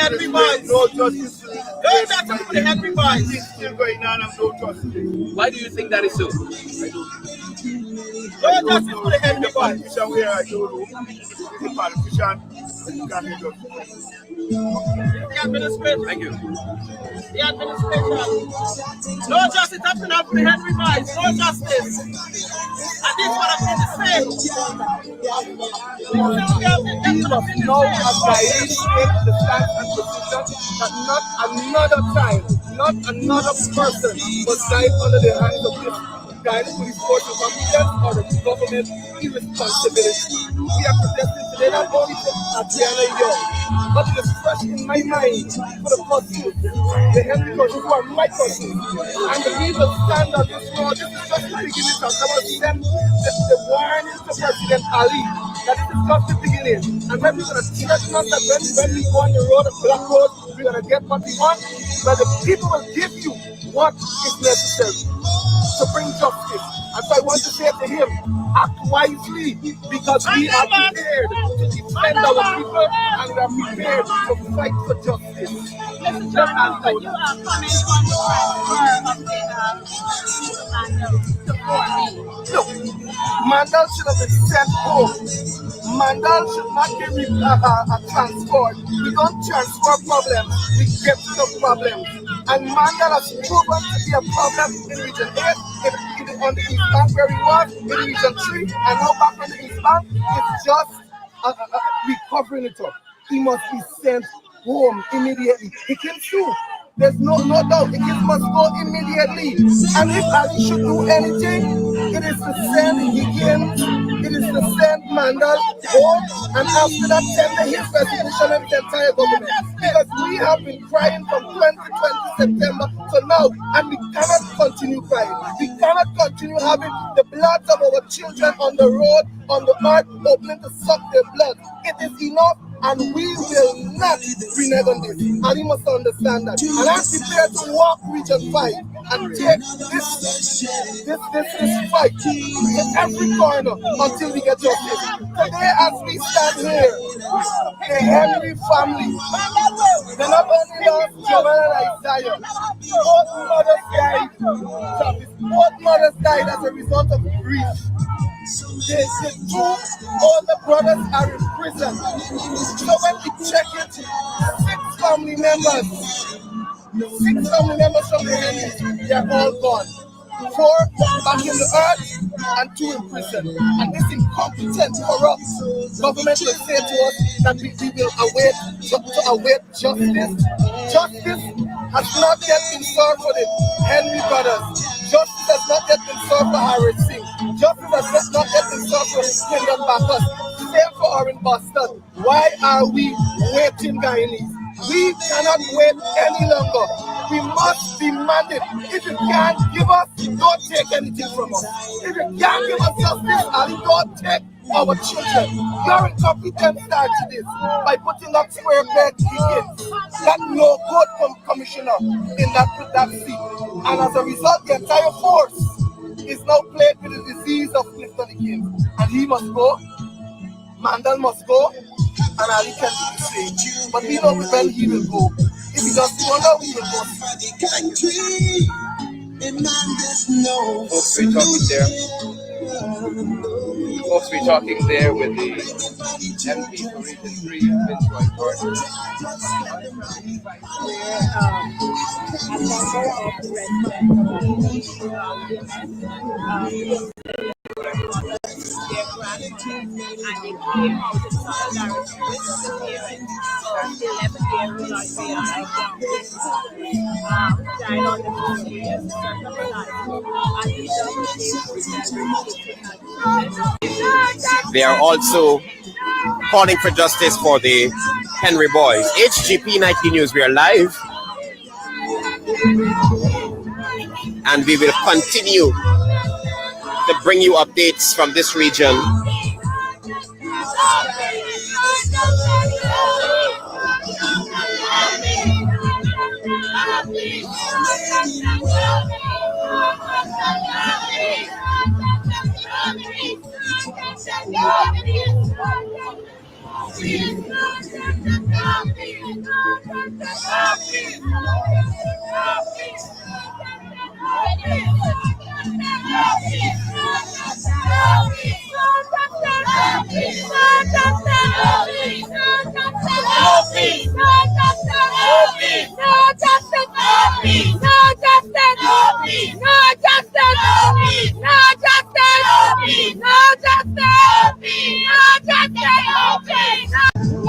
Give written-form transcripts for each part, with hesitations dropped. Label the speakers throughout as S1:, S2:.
S1: Henry boys.
S2: No justice.
S1: No justice for the Henry boys.
S2: It's still going on and no justice.
S3: Why do you think that is so?
S1: No justice for the Henry
S2: The
S1: boys.
S2: politician where I don't know. The politician, you can't do justice.
S1: The administration.
S3: Thank you.
S1: The administration. No justice happening for the Henry boys. No justice. And this one has been the same.
S2: We must now as guys take the stand and position that not another time, not another person must die under the hands of this guidance police force incompetence or the government irresponsibility. We are protesting today not only for ADRIANNA Young, but it is fresh in my mind for the cousins, the Henry cousins who are my cousins. And we will stand on this road. This is just the beginning. I want to send the warning to President Ali that this is just the beginning. And when we're going to threaten us that when we go on the road, a black road, we're going to get what we want, but the people will give you what is necessary to bring justice. And so I want to say to him, act wisely, because we are prepared to defend our people and we are prepared to fight for justice.
S4: Mr. John, but you are coming from the
S2: Look, Mandal should have been sent home. Mandal should not be transferred. We don't transfer problems, we get the problems. And Mandal has proven to be a problem in Region 8, on the East Bank where he was, in Region 3, and now back on the East Bank. It's just recovering it up. He must be sent home immediately. He can sue. There's no doubt. The kids must go immediately. And if Ali should do anything, it is to send Higgins, it is to send Mandal home, and after that, send his resignation and the entire government. Because we have been crying from 2020 September to now, and we cannot continue crying. We cannot continue having the blood of our children on the road, on the earth, opening to suck their blood. It is enough. And we will not renege on this. And you must understand that. And I'm prepared to walk Region 5 and take this fight to every corner until we get justice. Today, as we stand here, the Henry family, they're not only lost Joanna and Isaiah, both mothers died as a result of grief. The two older brothers are in prison. So when we check it, 6 family members from the Henrys, they are all gone. 4 back in the earth and 2 in prison. And this incompetent, corrupt government will say to us that we will await justice. Justice has not yet been served for the Henry brothers. Justice has not yet been served for Harris Singh. Justice has not yet been served for Kingdom Backers. Same for Orin Boston. Why are we waiting, Guyanese? We cannot wait any longer. We must demand it. If you can't give us, don't take anything from us. If you can't give us justice, Ali, don't take our children. Your incompetence starts this by putting up square peg tickets. That no good commissioner in that seat. And as a result, the entire force is now plagued with the disease of Clifton the King. And he must go, Mandal must go, and Ali can do the same. But we know when he will go. If he doesn't go now, we will go.
S3: Folks, we're talking there with the MP for Region 3, BENCHOP Gordon.
S4: their gratitude, and they came out in solidarity with the parents of the 11-year-old Adrianna died on the 4 years
S3: They are also calling for justice for the Henry boys. HGP 90 News, we are live. And we will continue to bring you updates from this region.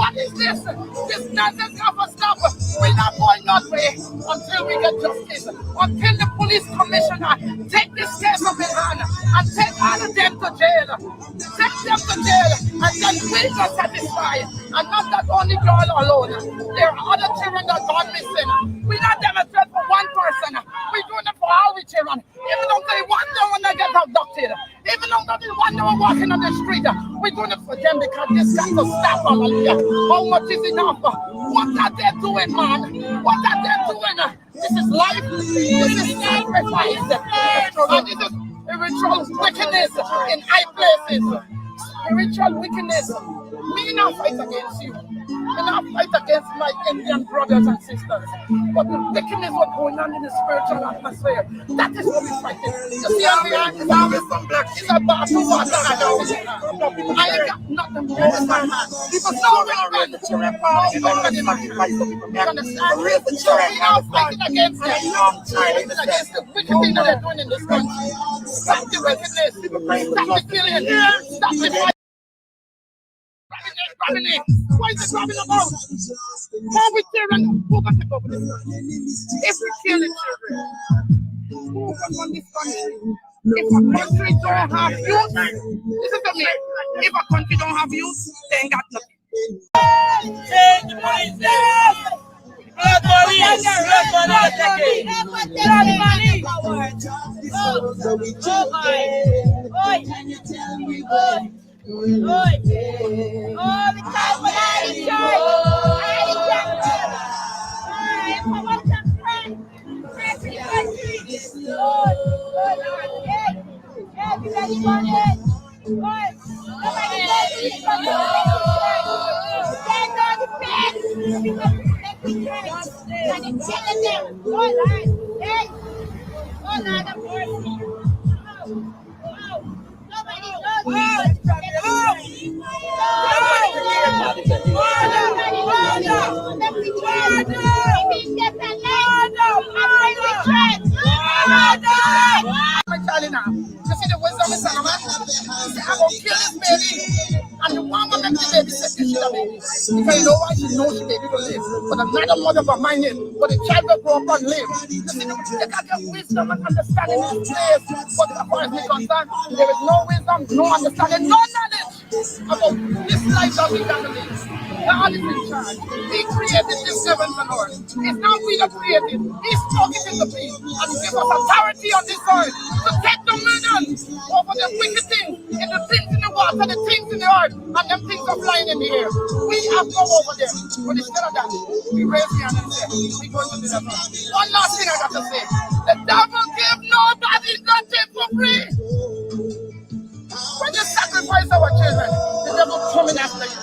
S2: What is this? This doesn't ever stop. We're not going that way until we get justice. Until the police commissioner take this case up in hand and take all of them to jail. Take them to jail and then we are satisfied. And not that only girl alone. There are other children that gone missing. We not demonstrate for one person. We doing it for all the children. Even though they wonder when they get abducted. Even though they wonder when walking on the street. We're doing it for them because this got to stop. Hallelujah. How much is enough? What are they doing, man? What are they doing? This is life. This is sacrifice. And this is spiritual wickedness in high places. Spiritual wickedness. We not fight against you. We not fight against my Indian brothers and sisters. But the wickedness what's going on in the spiritual atmosphere, that is what we're fighting. You see how we are? It's about to water. I ain't got nothing to do with my man. People know we're the children. You understand? So we are fighting against them. Fighting against the wicked thing that they're doing in this country. Stop the wickedness. Stop the killing. Stop the fighting. Why is it grabbing about? Why we children? Who got to go with this? If we kill the children, who got on this country? If a country don't have youth, listen to me. If a country don't have youth, they ain't got nothing.
S1: Change the police! Blood money!
S2: You see the wisdom in Solomon? He said, I'm going to kill this baby. And the one woman, the baby said, she the baby. Because you know why? She knows the baby will live. But another mother will mind it. But the child will grow up and live. You see, they got the wisdom and understanding in this place. But as far as we're concerned, there is no wisdom, no understanding, no knowledge about this life that we got to live. God is in charge. He created this heavens and earth. It's not we that created. He spoke it into being and give us authority on this earth to take dominion over the wicked things, in the things in the water, the things in the earth, and them things are flying in the air. We have come over them. But instead of that, we raise the hand and say, we go to the devil. One last thing I got to say. The devil give nobody nothing for free. When you sacrifice our children, the devil coming after you.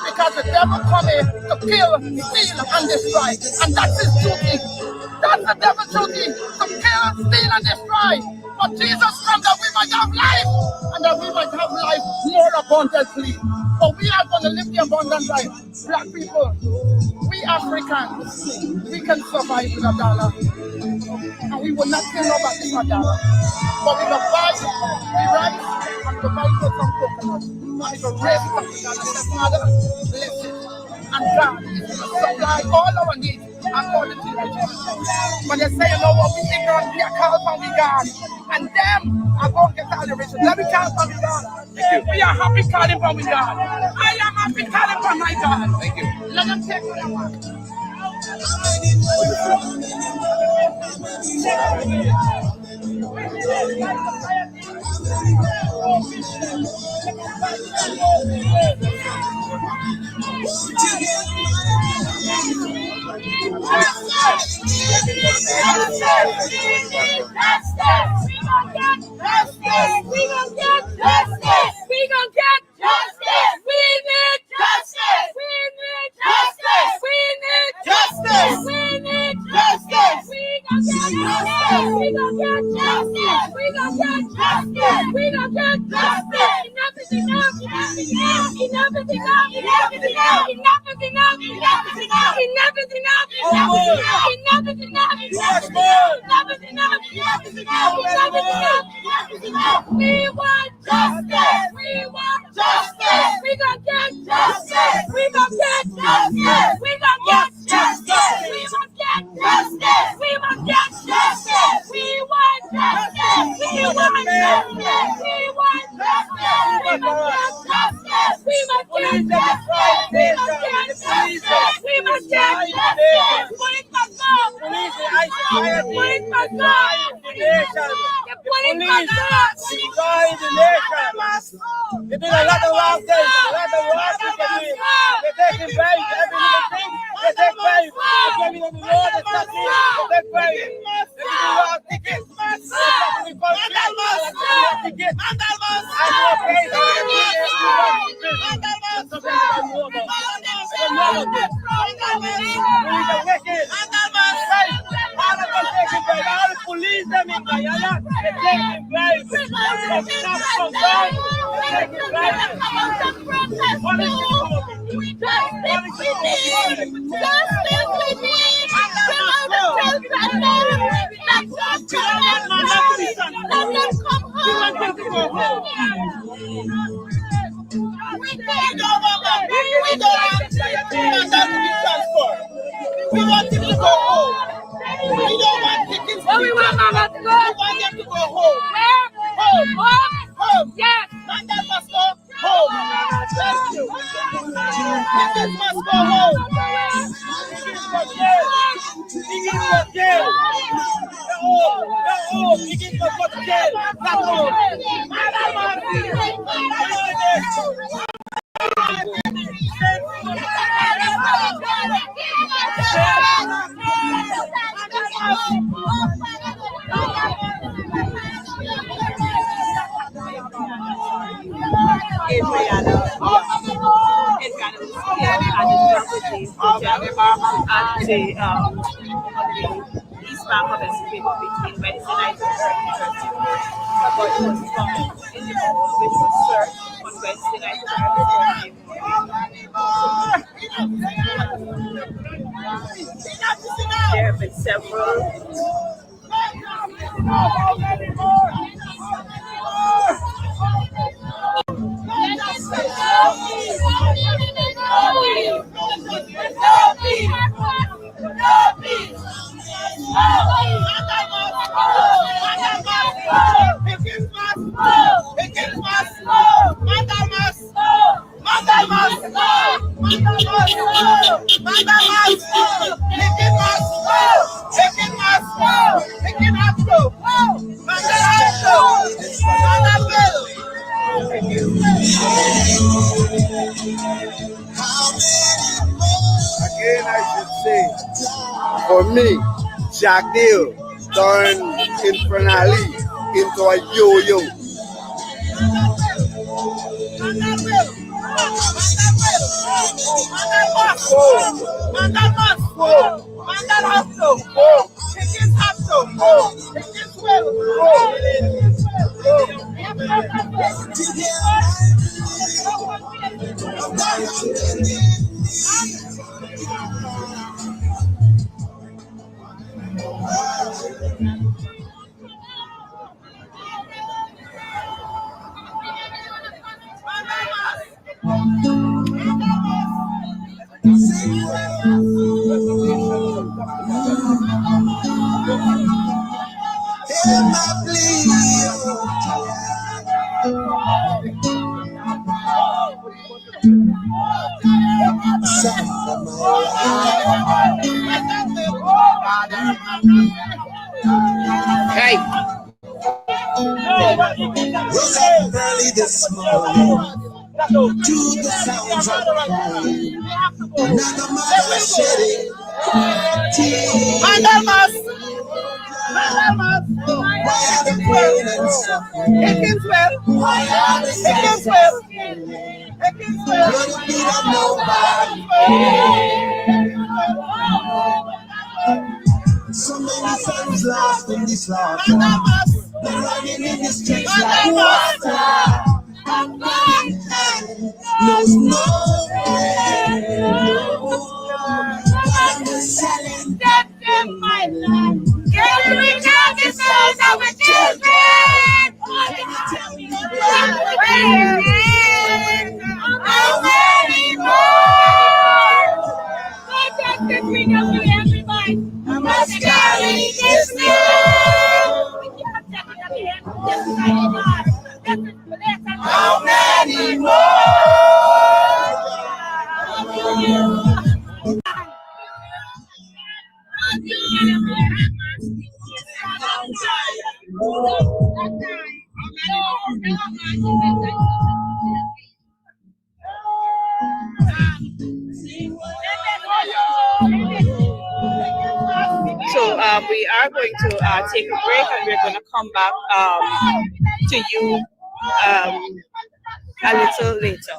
S2: Because the devil coming to kill, steal, and destroy. And that's his duty. That's the devil's duty, to kill, steal, and destroy. But Jesus comes that we might have life, and that we might have life more abundantly. But we are going to live the abundant life. Black people, we Africans, we can survive with $1. And we will not kill nobody for $1. But we will buy the rice and we will buy for some coconut. And we will raise it up to God and say, Father, bless it. And God is going to supply all our needs according to your riches. But they say, you know what, we ignorant, we are called from God. And them are going to get all the riches. Let me call from God. We are happy calling from God. I am happy calling from my God. Thank you. Let them take what I want.
S4: We gonna get justice. We need justice. justice. We gon' get justice. We gon' get justice. We gon' get justice. Enough is enough. Enough is enough. Enough is enough. Enough is enough. Enough is enough. Enough is enough. Enough is enough. Enough is enough. Enough is enough. Enough is enough. Enough is enough. Enough is enough. Enough is enough. Enough is enough. We want justice. We want justice. We gon' get justice. We gon' get justice. We gon' get justice. We gon' get justice. We gon' get justice. We want justice. We want justice. We want justice. We must get justice. We must get justice. We must get justice. We must get justice. Police must go. Police must go. The police must go.
S1: Destroy the nation. They did a lot of wrong things. A lot of wrong things they did. They're taking bribes. Every little thing, they take bribes. They're getting on the road. They stop me. They take bribes. They do wrong tickets. They call tickets. All the police them in Guyana, they're taking bribes. We want him to go home. We don't want tickets.
S4: We want Mama to go.
S1: We want them to go home.
S4: Where?
S1: Home. Home.
S4: Yes.
S1: Mandel must go home. Thank you. Tickets must go home. Tickets must jail. Tickets must jail. They're home. Tickets must go to jail. That's home.
S4: ADRIANNA, and the East Bank of Escape between Wednesday night and Thursday. The body was found in the home which was searched on Wednesday night and Thursday. There have been several.
S5: Again, I should say, for me, Jagdale turned Infernally into a yo-yo.
S3: Hey.
S6: Rose up early this morning to the sounds of rain. Another mother shedding tears. Why are the pain and suffering? Why are the suffering? Couldn't be that nobody. So many Who's lost in this slaughter? They're running in the streets like water. Knows no I'm selling death in my life. Can we not get those our children? Tell me how many more? Just bring up to everybody. I must carry this news. How many more?
S7: So we are going to take a break, and we're going to come back to you a little later.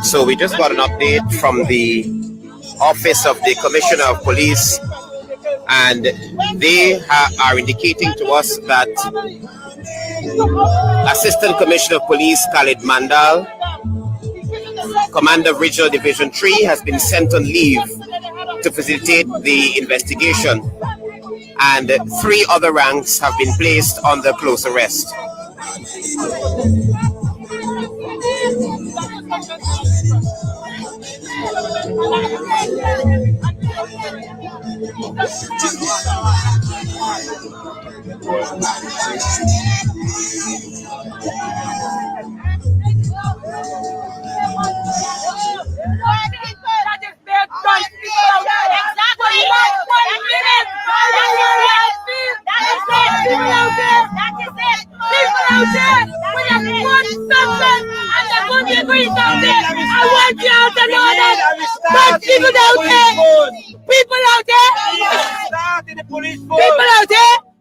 S3: So we just got an update from the Office of the Commissioner of Police, and they are indicating to us that Assistant Commissioner of Police Khalid Mandal, Commander of Regional Division 3, has been sent on leave to facilitate the investigation, and 3 other ranks have been placed under close arrest.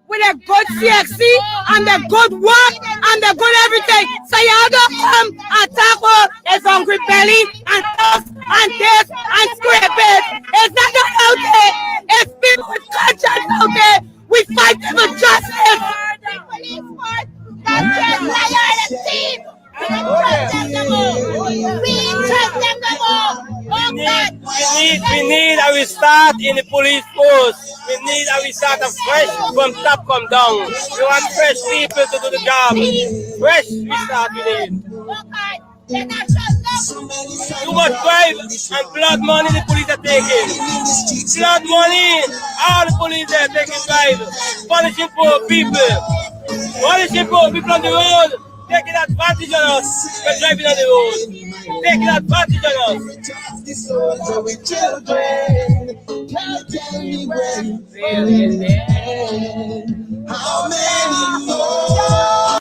S1: With a good CXC and a good work and a good everything. So y'all don't come and talk about his hungry belly and stuff and this and scraping. It's not out there. It's people with conscience out there. We fight for justice. The police force, not just liar and thief. We trust them no more. We trust them no more.
S8: We need a restart in the police force. We need a restart of fresh from top come down. We want fresh people to do the job. Fresh restart we need. Too much bribe and blood money the police are taking. Blood money, all the police are taking bribe. Punishing poor people. Punishing poor people on the road. Taking advantage on us. We're driving on the road. Taking advantage on us.
S6: How many more?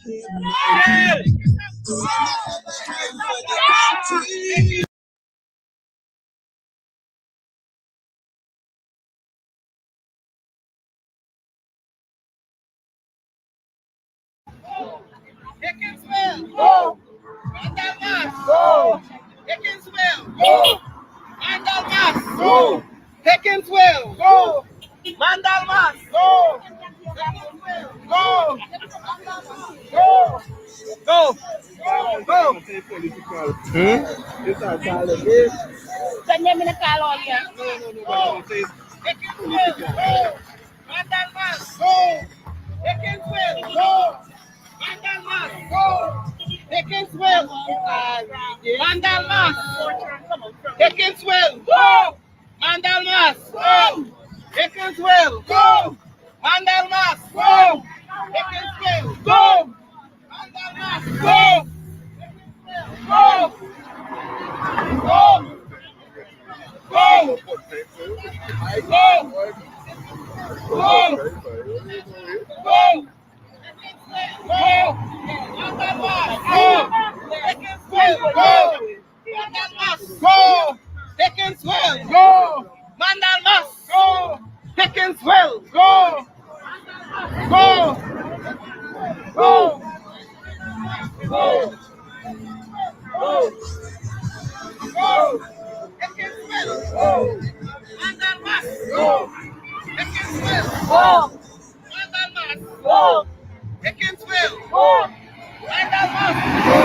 S2: Go! Go! Mandalmas, go! Pickensville, go! Mandalmas, go! Go! Go! Go! Go!
S5: It's our talent.
S4: Send them in the car all here.
S2: Go! Pickensville, go! Mandalmas, go! Pickensville, go! Mandalmas, go! Pickensville, Mandalmas, Pickensville, go! Mandalmas, go! Pickensville, go! Mandalmas, go! Pickensville, go! Mandalmas, go! Go! Go! Go! Go! Go! Go! Mandalmas, go! Pickensville, go! Mandalmas, go! Pickensville, go! Mandalmas, go! Pickensville, go! Go! Go! Go! Go! Go! Pickensville, go! Mandalmas, go! Pickensville, go! Mandalmas, go! Pickensville, go! Mandalmas, go!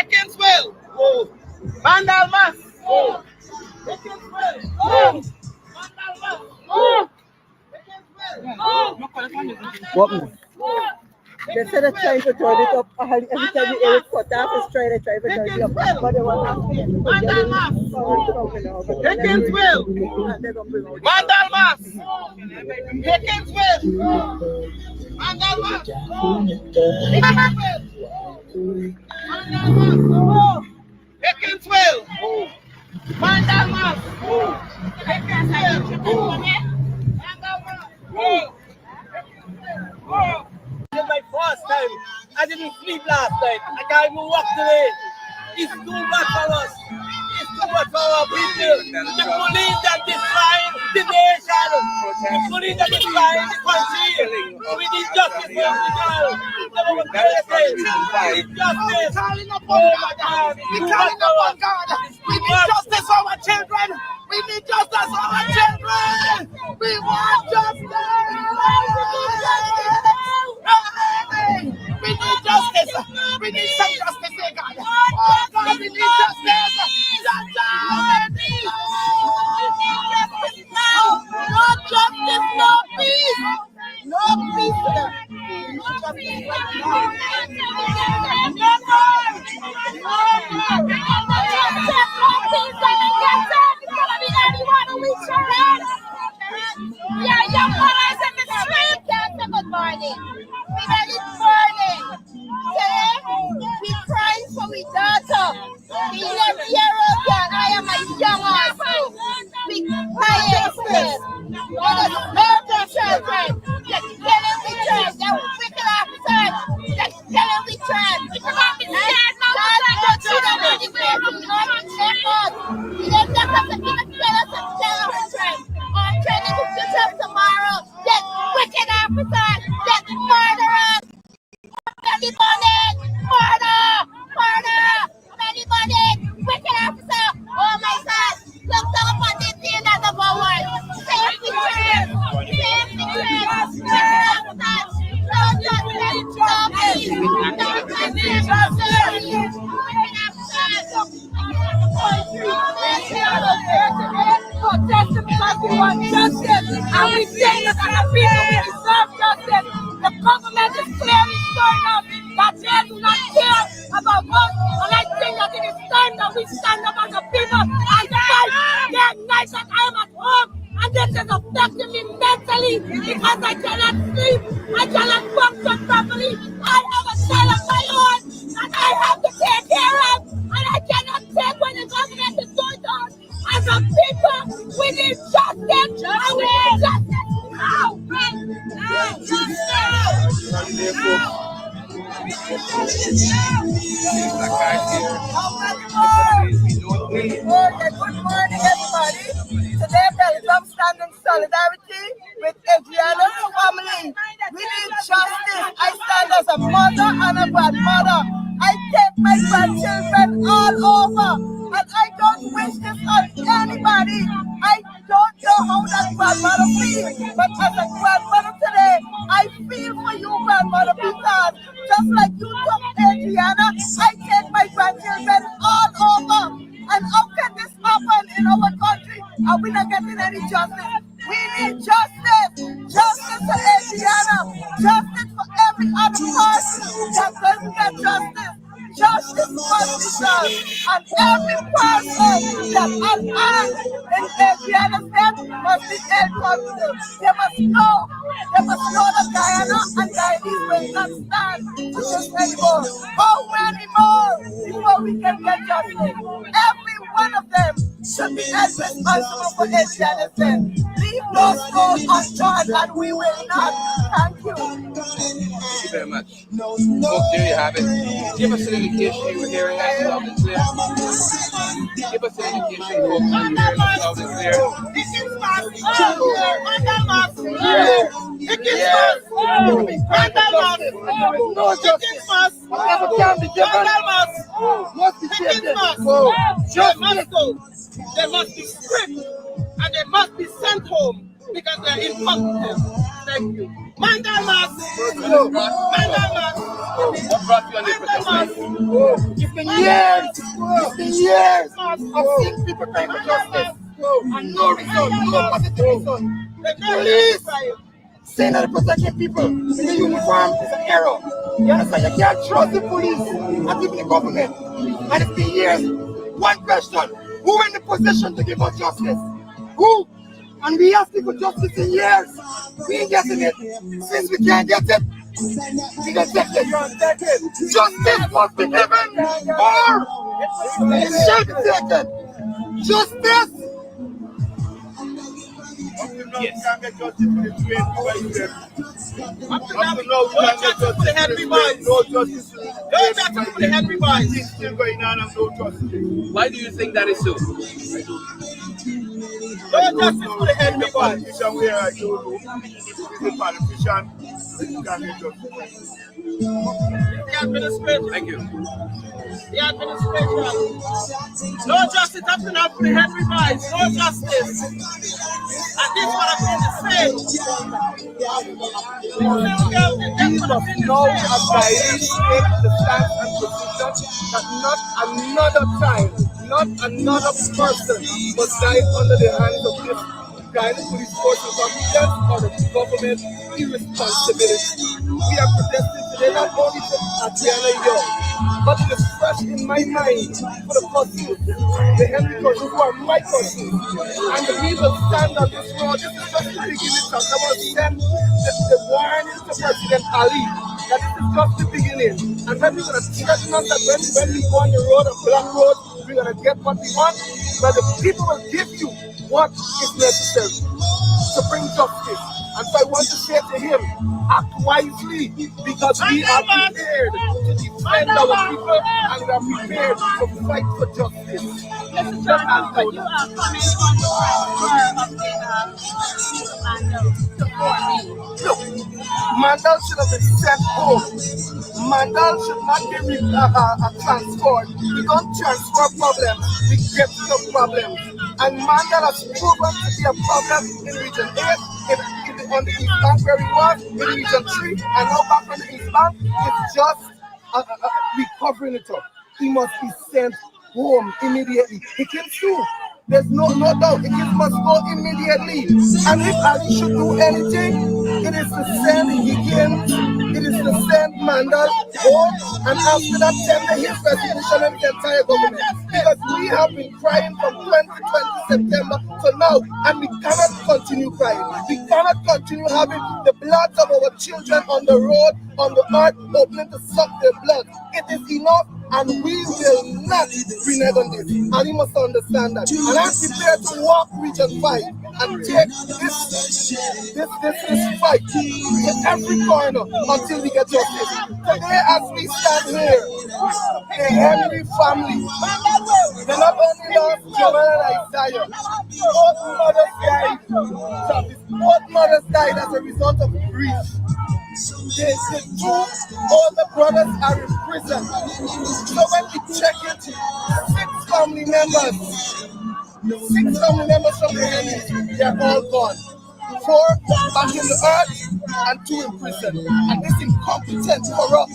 S2: Pickensville, go! Mandalmas, go! Pickensville, go! Mandalmas, go! Pickensville, go!
S9: They said they're trying to turn it up. Every time you hear it cut off, it's trying to turn it up. But they want to see it.
S2: Pickensville, Mandalmas, Pickensville, Mandalmas, Pickensville, Mandalmas,
S8: This is my first time. I didn't sleep last night. I can't even walk today. It's too much for us. It's too much for our people. The police that define the nation. The police that define the country. We need justice for the girl. We need justice. Oh my God.
S2: We calling upon God. We need justice for our children. We need justice for our children. We want justice. We need justice. We need some justice, eh, God. Oh God, we need justice. No justice, no peace. No peace for them.
S4: Yeah, young boys in the street. That's a good morning. We are this morning. Today, we crying for we daughter. We 11-year-old girl. I am a young also. We crying for them. Let us murder children. Just tell them we tried. They're wicked officers. Just tell them we tried. We cannot be scared. God don't see them anywhere. We not in their fault. We don't have to even tell us and tell us we tried. I'm training to pick up tomorrow. That wicked officer, that murderer, many bonded, murder, many bonded, wicked officer. Oh my God, look down upon this thing as a power. Safety train, wicked officers. No justice, no peace, no justice, no service. Wicked officers. Protesting because we want justice, and we say that our people deserve justice. The government is clearly showing us that they do not care about us, and I think that it is time that we stand up as a people and fight. There are nights that I am at home, and this is affecting me mentally because I cannot sleep, I cannot function properly. I have a child of my own that I have to take care of, and I cannot take when the government is doing that. As a people, we need justice, and we need justice now. Justice now.
S9: Good morning, everybody. Today, I'm standing in solidarity with Adrianna's family. We need justice. I stand as a mother and a grandmother. I take my grandchildren all over, and I don't wish this on anybody. I don't know how that grandmother feels, but as a grandmother today, I feel for you, grandmother, because just like you took Adrianna, I take my grandchildren all over. And how can this happen in our country? Are we not getting any justice? We need justice. Justice for Adrianna. Justice for every other person that doesn't get justice. Justice must be done. And every person that has hand in Adrianna's death must be held accountable. They must know that Diana and Dianese will not stand for this anymore. How many more before we can get justice? Every one of them should be held responsible for Adrianna's death. Leave no stone unturned, and we will not. Thank you.
S5: Thank you very much. Folks, there you have it. Give us an indication you were hearing us loud and clear. Give us an indication, folks, you were hearing us loud and clear.
S2: No justice whatever can be given must be taken.
S1: They must be stripped and they must be sent home because they're incompetent. Thank you. Mandalmas! Mandalmas!
S5: What brought you on this protest?
S2: It's been years of seeing people crying for justice and no result, no positive result. The police saying that protecting people in the uniform is an error. You understand? You can't trust the police and even the government. And it's been years. One question: who in the position to give us justice? Who? And we asking for justice in years. We ain't getting it. Since we can't get it, we can take it. Justice must be given, or it shall be taken. Justice.
S5: Yes.
S1: Up to now, no justice for the Henry boys. No justice for the Henry boys. It's still going on and no justice.
S5: Why do you think that is so?
S1: No justice for the Henry boys. Politician where I don't know. If he's a politician, you can't get justice. The administration.
S5: Thank you.
S1: The administration. No justice up to now for the Henry boys. No justice. And this is what I'm going to say.
S2: We must now advise, take the stand and position that not another person must die under the hands of this kind of police force incompetence or the government irresponsibility. We are protesting today not only for Adrianna Young, but it is fresh in my mind for the cousins, the Henry cousins who are my cousins. And we will stand on this road. This is just the beginning. I want to send the warning to President Ali that this is just the beginning. And then we're going to threaten us that when we go on the road, a black road, we're going to get what we want. But the people will give you what is necessary to bring justice. And so I want to say to him, act wisely, because we are prepared to defend our people and we are prepared to fight for justice.
S7: Mr. Jordan, but you are coming on the of the Mandel to 4
S2: Look, Mandel should have been sent home. Mandel should not be transferred. We don't transfer problems, we get the problems. And Mandel has proven to be a problem in Region 8, on the East Bank where he was, in Region 3, and now back on the East Bank. It's just recovering it up. He must be sent home immediately. He can sue. There's no doubt. He must go immediately. And if Ali should do anything, it is to send Higgins, it is to send Mandel home, and after that, tender his resignation and the entire government. Because we have been crying from 2020 September to now, and we cannot continue crying. We cannot continue having the blood of our children on the road, on the earth, opening to suck their blood. It is enough, and we will not renege on this. And you must understand that. And I'm prepared to walk Region 5 and take this fight to every corner until we get justice. Today, as we stand here, the Henry family, they not only lost Joel and Isaiah, both mothers died as a result of grief. The two older brothers are in prison. So when we check it, 6 family members from the Henrys, they are all gone. 4 back in the earth and 2 in prison. And this incompetent, corrupt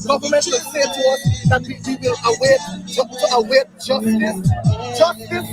S2: government will say to us that we will await justice. Justice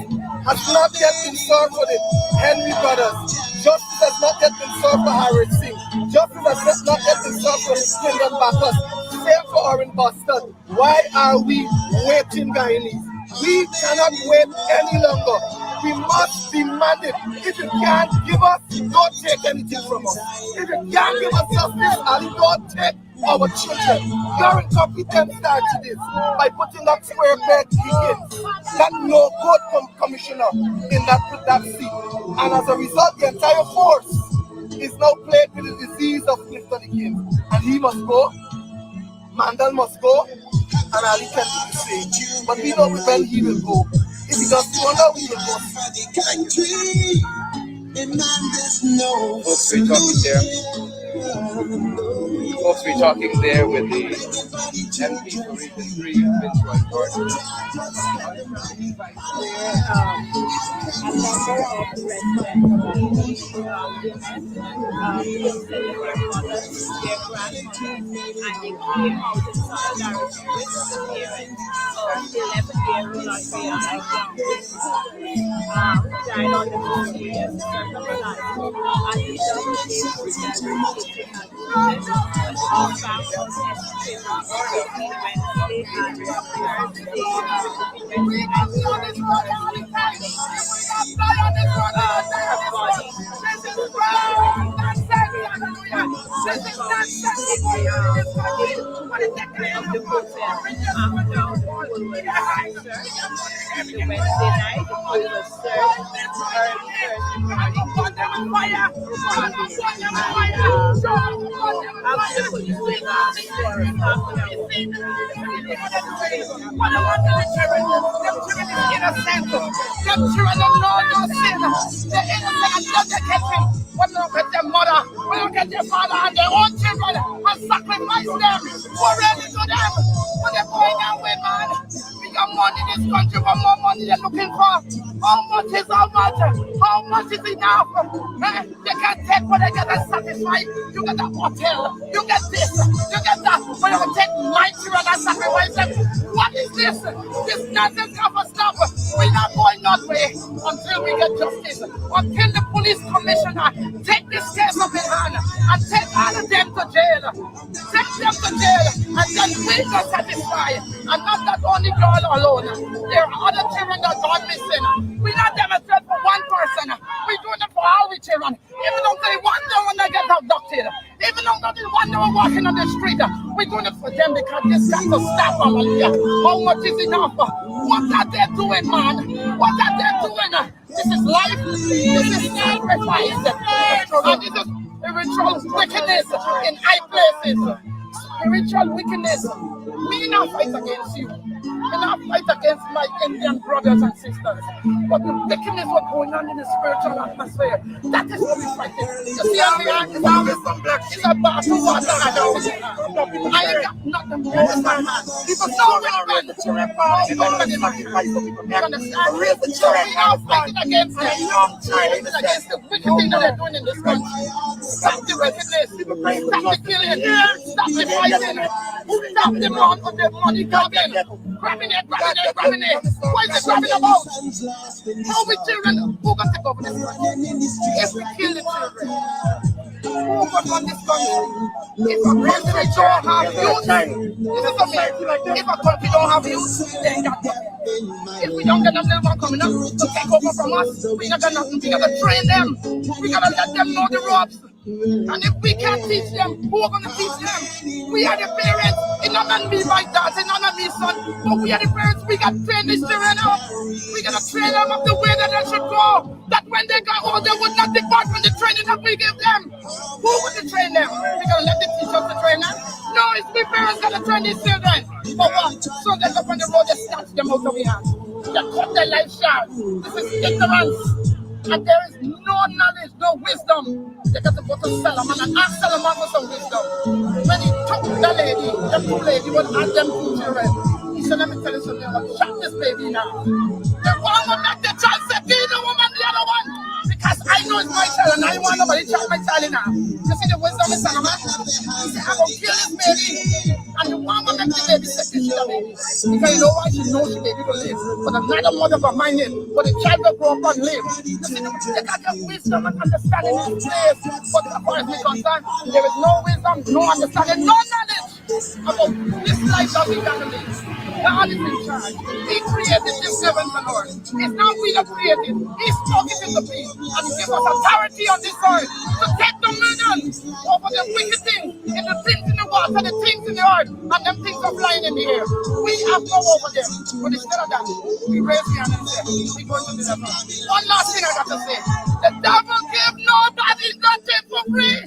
S2: has not yet been served for the Henry brothers. Justice has not yet been served for Harris Singh. Justice has not yet been served for Lyndon Backers. Same for Orin Boston. Why are we waiting, Guyanese? We cannot wait any longer. We must demand it. If you can't give us, don't take anything from us. If you can't give us justice, Ali, don't take our children. Your incompetence started this by putting that square peg Higgins, that no good commissioner in that seat. And as a result, the entire force is now plagued with the disease of Mr. King. And he must go. Mandel must go. And Ali can do the same. But we know when he will go. If he does go now, we will go.
S5: Folks, we're talking there with the MP for Region 3, Vince Whitehorse.
S6: A number of residents their grandmothers, and they came out in solidarity with the parents of the 11-year-old Adrianna who died on the mysterious circumstances. And the Wednesday night, it was served early Thursday morning. After the police went out for half an hour.
S9: Them children don't know no sin. They're innocent and don't get him. When they look at their mother, when they look at their father and their own children and sacrifice them, who ready to them? When they're going that way, man. We got money in this country, what more money they're looking for? How much is how much? How much is enough? They can't take what they get and satisfy. You get a hotel, you get this, you get that. But you can take my children and sacrifice them. What is this? This nonsense of a stop. We're not going that way until we get justice. Until the police commissioner take this case up in hand and take all of them to jail. Take them to jail and then we can satisfy. And not that only girl alone. There are other children that gone missing. We not demonstrate for one person. We do it for all the children. Even though they wonder when they get abducted. Even though they wonder when walking on the street. We do it for them because this got to stop. Hallelujah. How much is enough? What are they doing, man? What are they doing? This is life. This is sacrifice. And this is spiritual wickedness in high places. Spiritual wickedness. We not fight against you. We not fight against my Indian brothers and sisters. But the wickedness what's going on in the spiritual atmosphere, that is what we're fighting. You see, it's always complex. It's about to water. I ain't got nothing more in my hand. People so wicked. You understand? We are fighting against them. Fighting against the wicked thing that they're doing in this country. Stop the wickedness. Stop the killing. Stop the fighting. Stop the run of the money grabbing. Grabbing it. What is it grabbing about? How we children? Who can take over this country? If we kill the children, who can run this country? If a country don't have youth, if a country don't have youth, they ain't got nothing. If we don't get them little one coming up to take over from us, we not got nothing. We gotta train them. We gotta let them know the ropes. And if we can't teach them, who are going to teach them? We are the parents. It's not on me, my daughter, it's not on me, son. But we are the parents. We got to train these children up. We got to train them up the way that they should go. That when they go
S2: so they would not depart from the training that we give them. Who would train them? We're going to let the teachers to train them? No, it's the parents going to train these children. For what? So they go on the road, they snatch them out of the hands. They cut their life short. This is ignorance. And there is no knowledge, no wisdom. They got to go to Solomon and ask Solomon for some wisdom. When he took the lady, the two lady, would ask them two children. He said, let me tell you something, I'm going to shut this baby now. The one will make the child say, be the woman, the other one. Because I know it's my child and I want nobody to check my child now. You see the wisdom of Solomon? He said, I'm going to kill this baby. And the one will make the baby say, kill the baby. Because you know why? She knows the baby will live. But another mother will mind it. But the child will grow up and live. You see, they got the wisdom and understanding in this place. But as far as we're concerned, there is no wisdom, no understanding, no knowledge about this life that we got to live. God is in charge. He created this heavens and earth. It's not we that created. He spoke it into being. And he gave us authority on this earth to take dominion over the wicked things, and the things in the water, the things in the earth, and them things are flying in the air. We have no over them. But instead of that, we raise the hand and say, we're going to do that. One last thing I got to say. The devil give nobody nothing for free.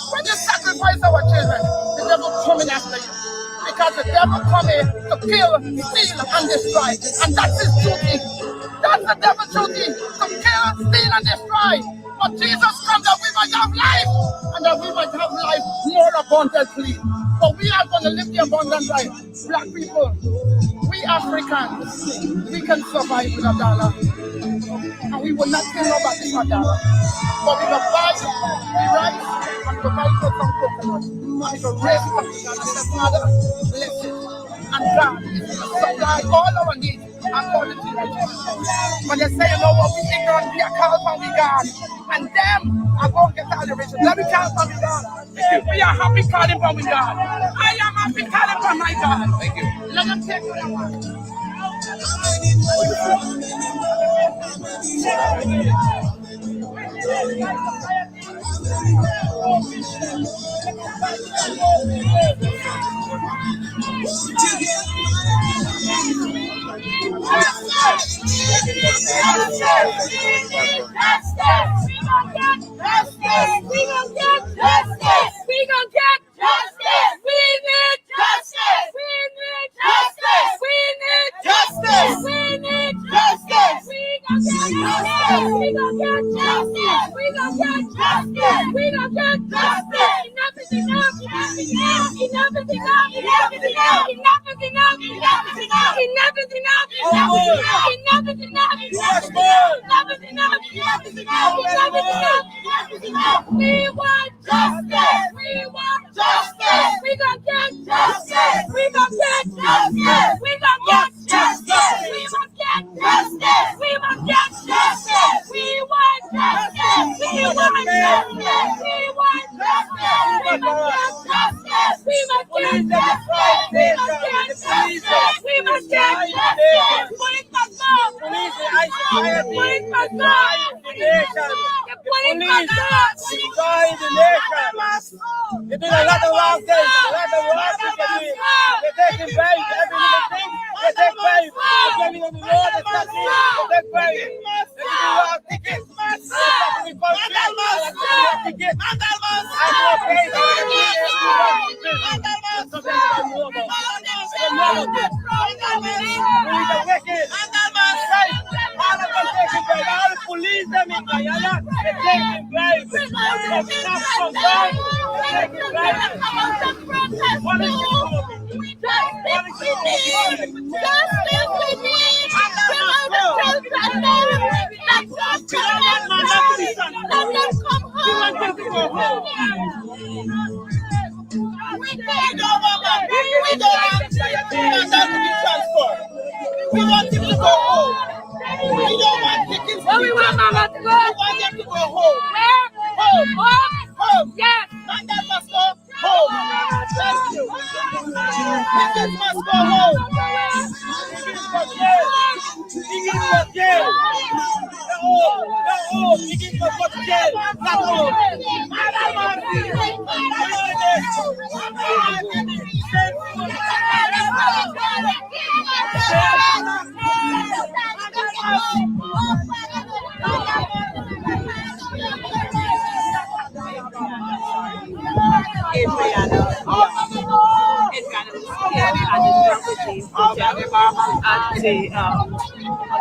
S2: When you sacrifice our children, the devil coming after you. Because the devil coming to kill, steal, and destroy. And that's his duty. That's the devil's duty, to kill, steal, and destroy. But Jesus comes that we might have life, and that we might have life more abundantly. But we are going to live the abundant life. Black people, we Africans, we can survive with $1. And we will not kill nobody for $1. But we will buy the rice and provide for some coconuts. And we will raise up and say, Father, bless it. And God is going to supply all our needs according to your righteousness. But they say, you know what, we ignorant, we are called upon we God. And them are going to get all the riches. Let me call upon we God. We are happy calling upon we God. I am happy calling upon my God. Thank you. Let them take what I want.
S8: They're doing a lot of wrong things, a lot of wrong things they're doing. They're taking bribes, every little thing, they take bribes. They're driving on the road, they're stopping, they take bribes. They're giving wrong tickets. They're stopping for tickets. And no pay, all the police them in Guyana, they're taking bribes.
S2: We want them to go home. We don't want tickets.
S4: We want Mama to go.
S2: We want them to go home.
S4: Where?
S2: Home. Home.
S4: Yes.
S2: And that must go home. Thank you. Tickets must go home.
S8: Tickets must go jail. Tickets must go to jail. Not home.
S7: Adrianna was killed at the Geography Hotel at the on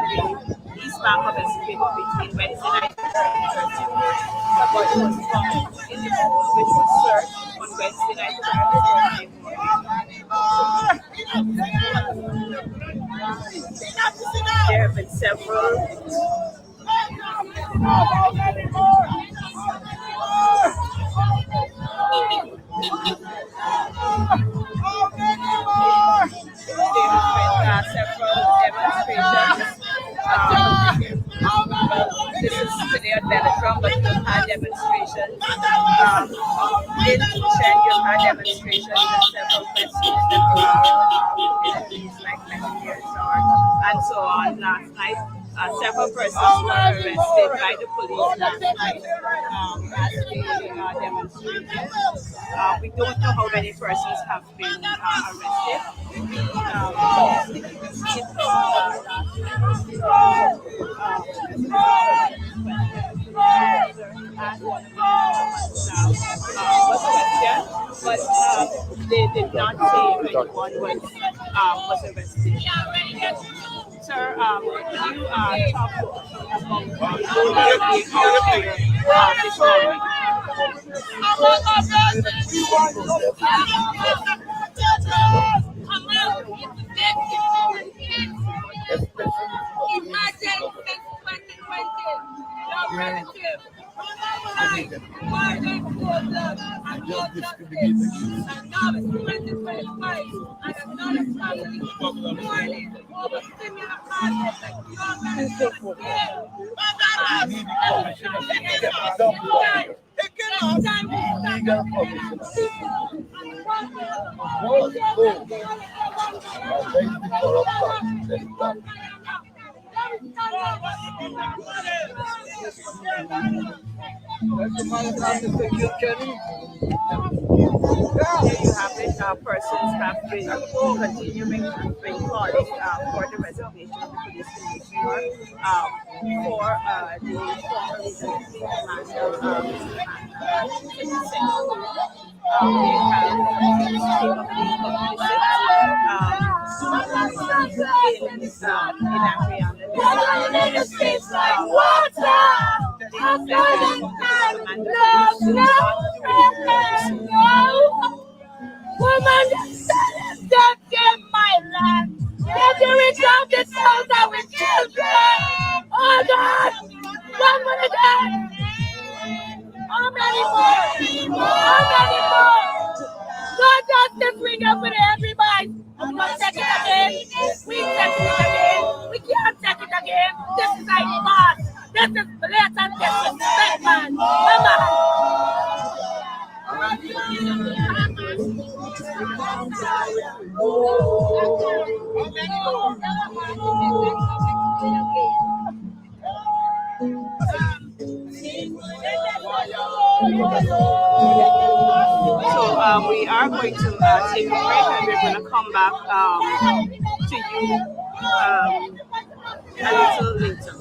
S7: the east bank of Essequibo between Wednesday night and Thursday morning. Her body was found in the pool, which was searched on Wednesday night and Thursday morning. There have been several. Several demonstrations. This is today at Belladrum, but you've had demonstrations. In Chen, you've had demonstrations in several festivals that communities like and so on. Last night, several persons were arrested by the police last night as they demonstrated. We don't know how many persons have been arrested. But they did not say if anyone was arrested. Sir, can you talk about this morning?
S6: Imagine since 2020, no relative, and now it's 2025, and another family mourning over similar causes like
S7: Persons have been continuing to bring calling for the resignation of the police commissioner for the former leadership commander
S6: woman, that in my land. Let the rich of the souls our children. Oh God, one more again. How many more? How many more? God justice ring up with everybody. I'm not take it again. We take it again. We can't take it again. This is like boss. This is blatant disrespect, man. Come on.
S7: So we are going to take a break, and we're going to come back to you a little later.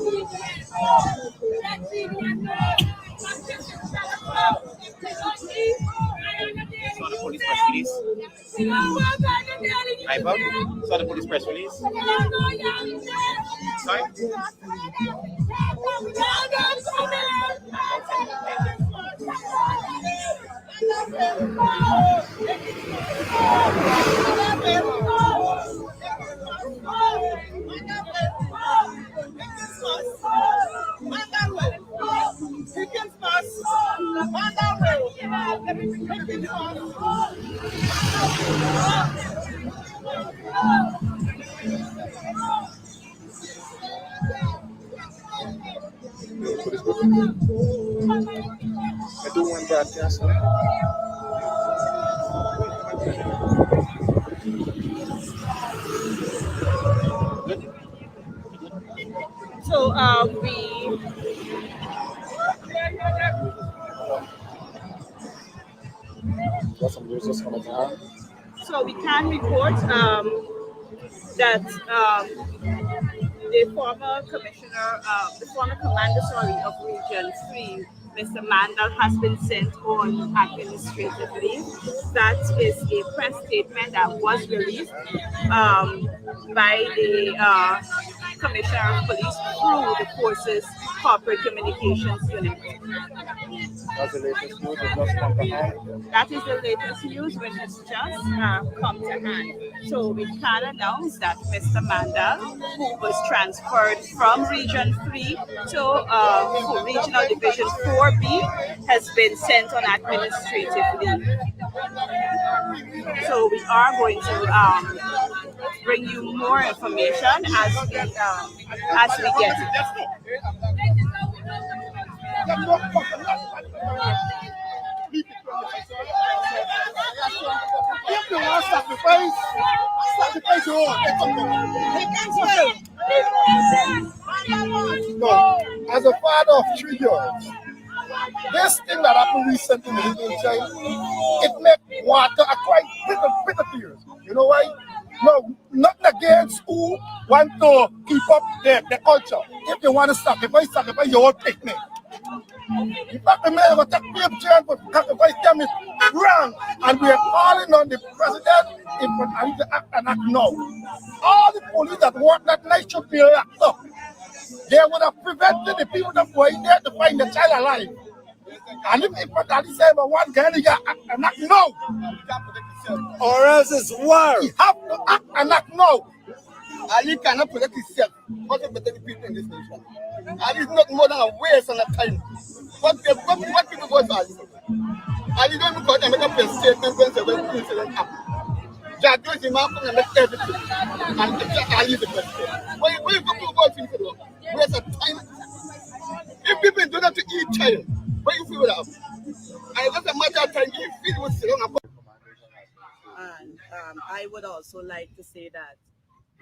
S3: Saw the police press release. iPod? Saw the police press release. Sorry?
S2: I do one broadcast.
S7: So we can report that the former commander, of Region 3 Mr. Mandel has been sent on administrative leave. That is a press statement that was released by the Commissioner of Police through the Forces Corporate Communications Unit.
S2: That's the latest news. It just come to hand.
S7: That is the latest news which has just come to hand. So we can announce that Mr. Mandel, who was transferred from Region 3 to Regional Division 4B, has been sent on administrative leave. So we are going to bring you more information as we get it.
S2: If you want sacrifice your own. No, as a father of 3 girls, this thing that happened recently in the little child, it makes water cry bitter tears. You know why? No, nothing against who want to keep up the culture. If they want to sacrifice your own picnic. In fact, the man will take chance for sacrifice them is wrong. And we are calling on the president if I need to act and act now. All the police that want that night should be locked up. They would have prevented the people that were in there to find the child alive. And if they say, but one guy, they act and act now.
S1: Or else it's war.
S2: He have to act and act now. Ali cannot protect himself. What protect the people in this nation? Ali is not more than a waste on a time. What people go to Ali? Ali don't even call them make up a statement when the incident happened. Judge is the man and make everything. And Ali is the president. When you go to things alone, waste of time. If people do that to each child, what you feel that? And it doesn't matter time you feel what's wrong.
S10: And I would also like to say that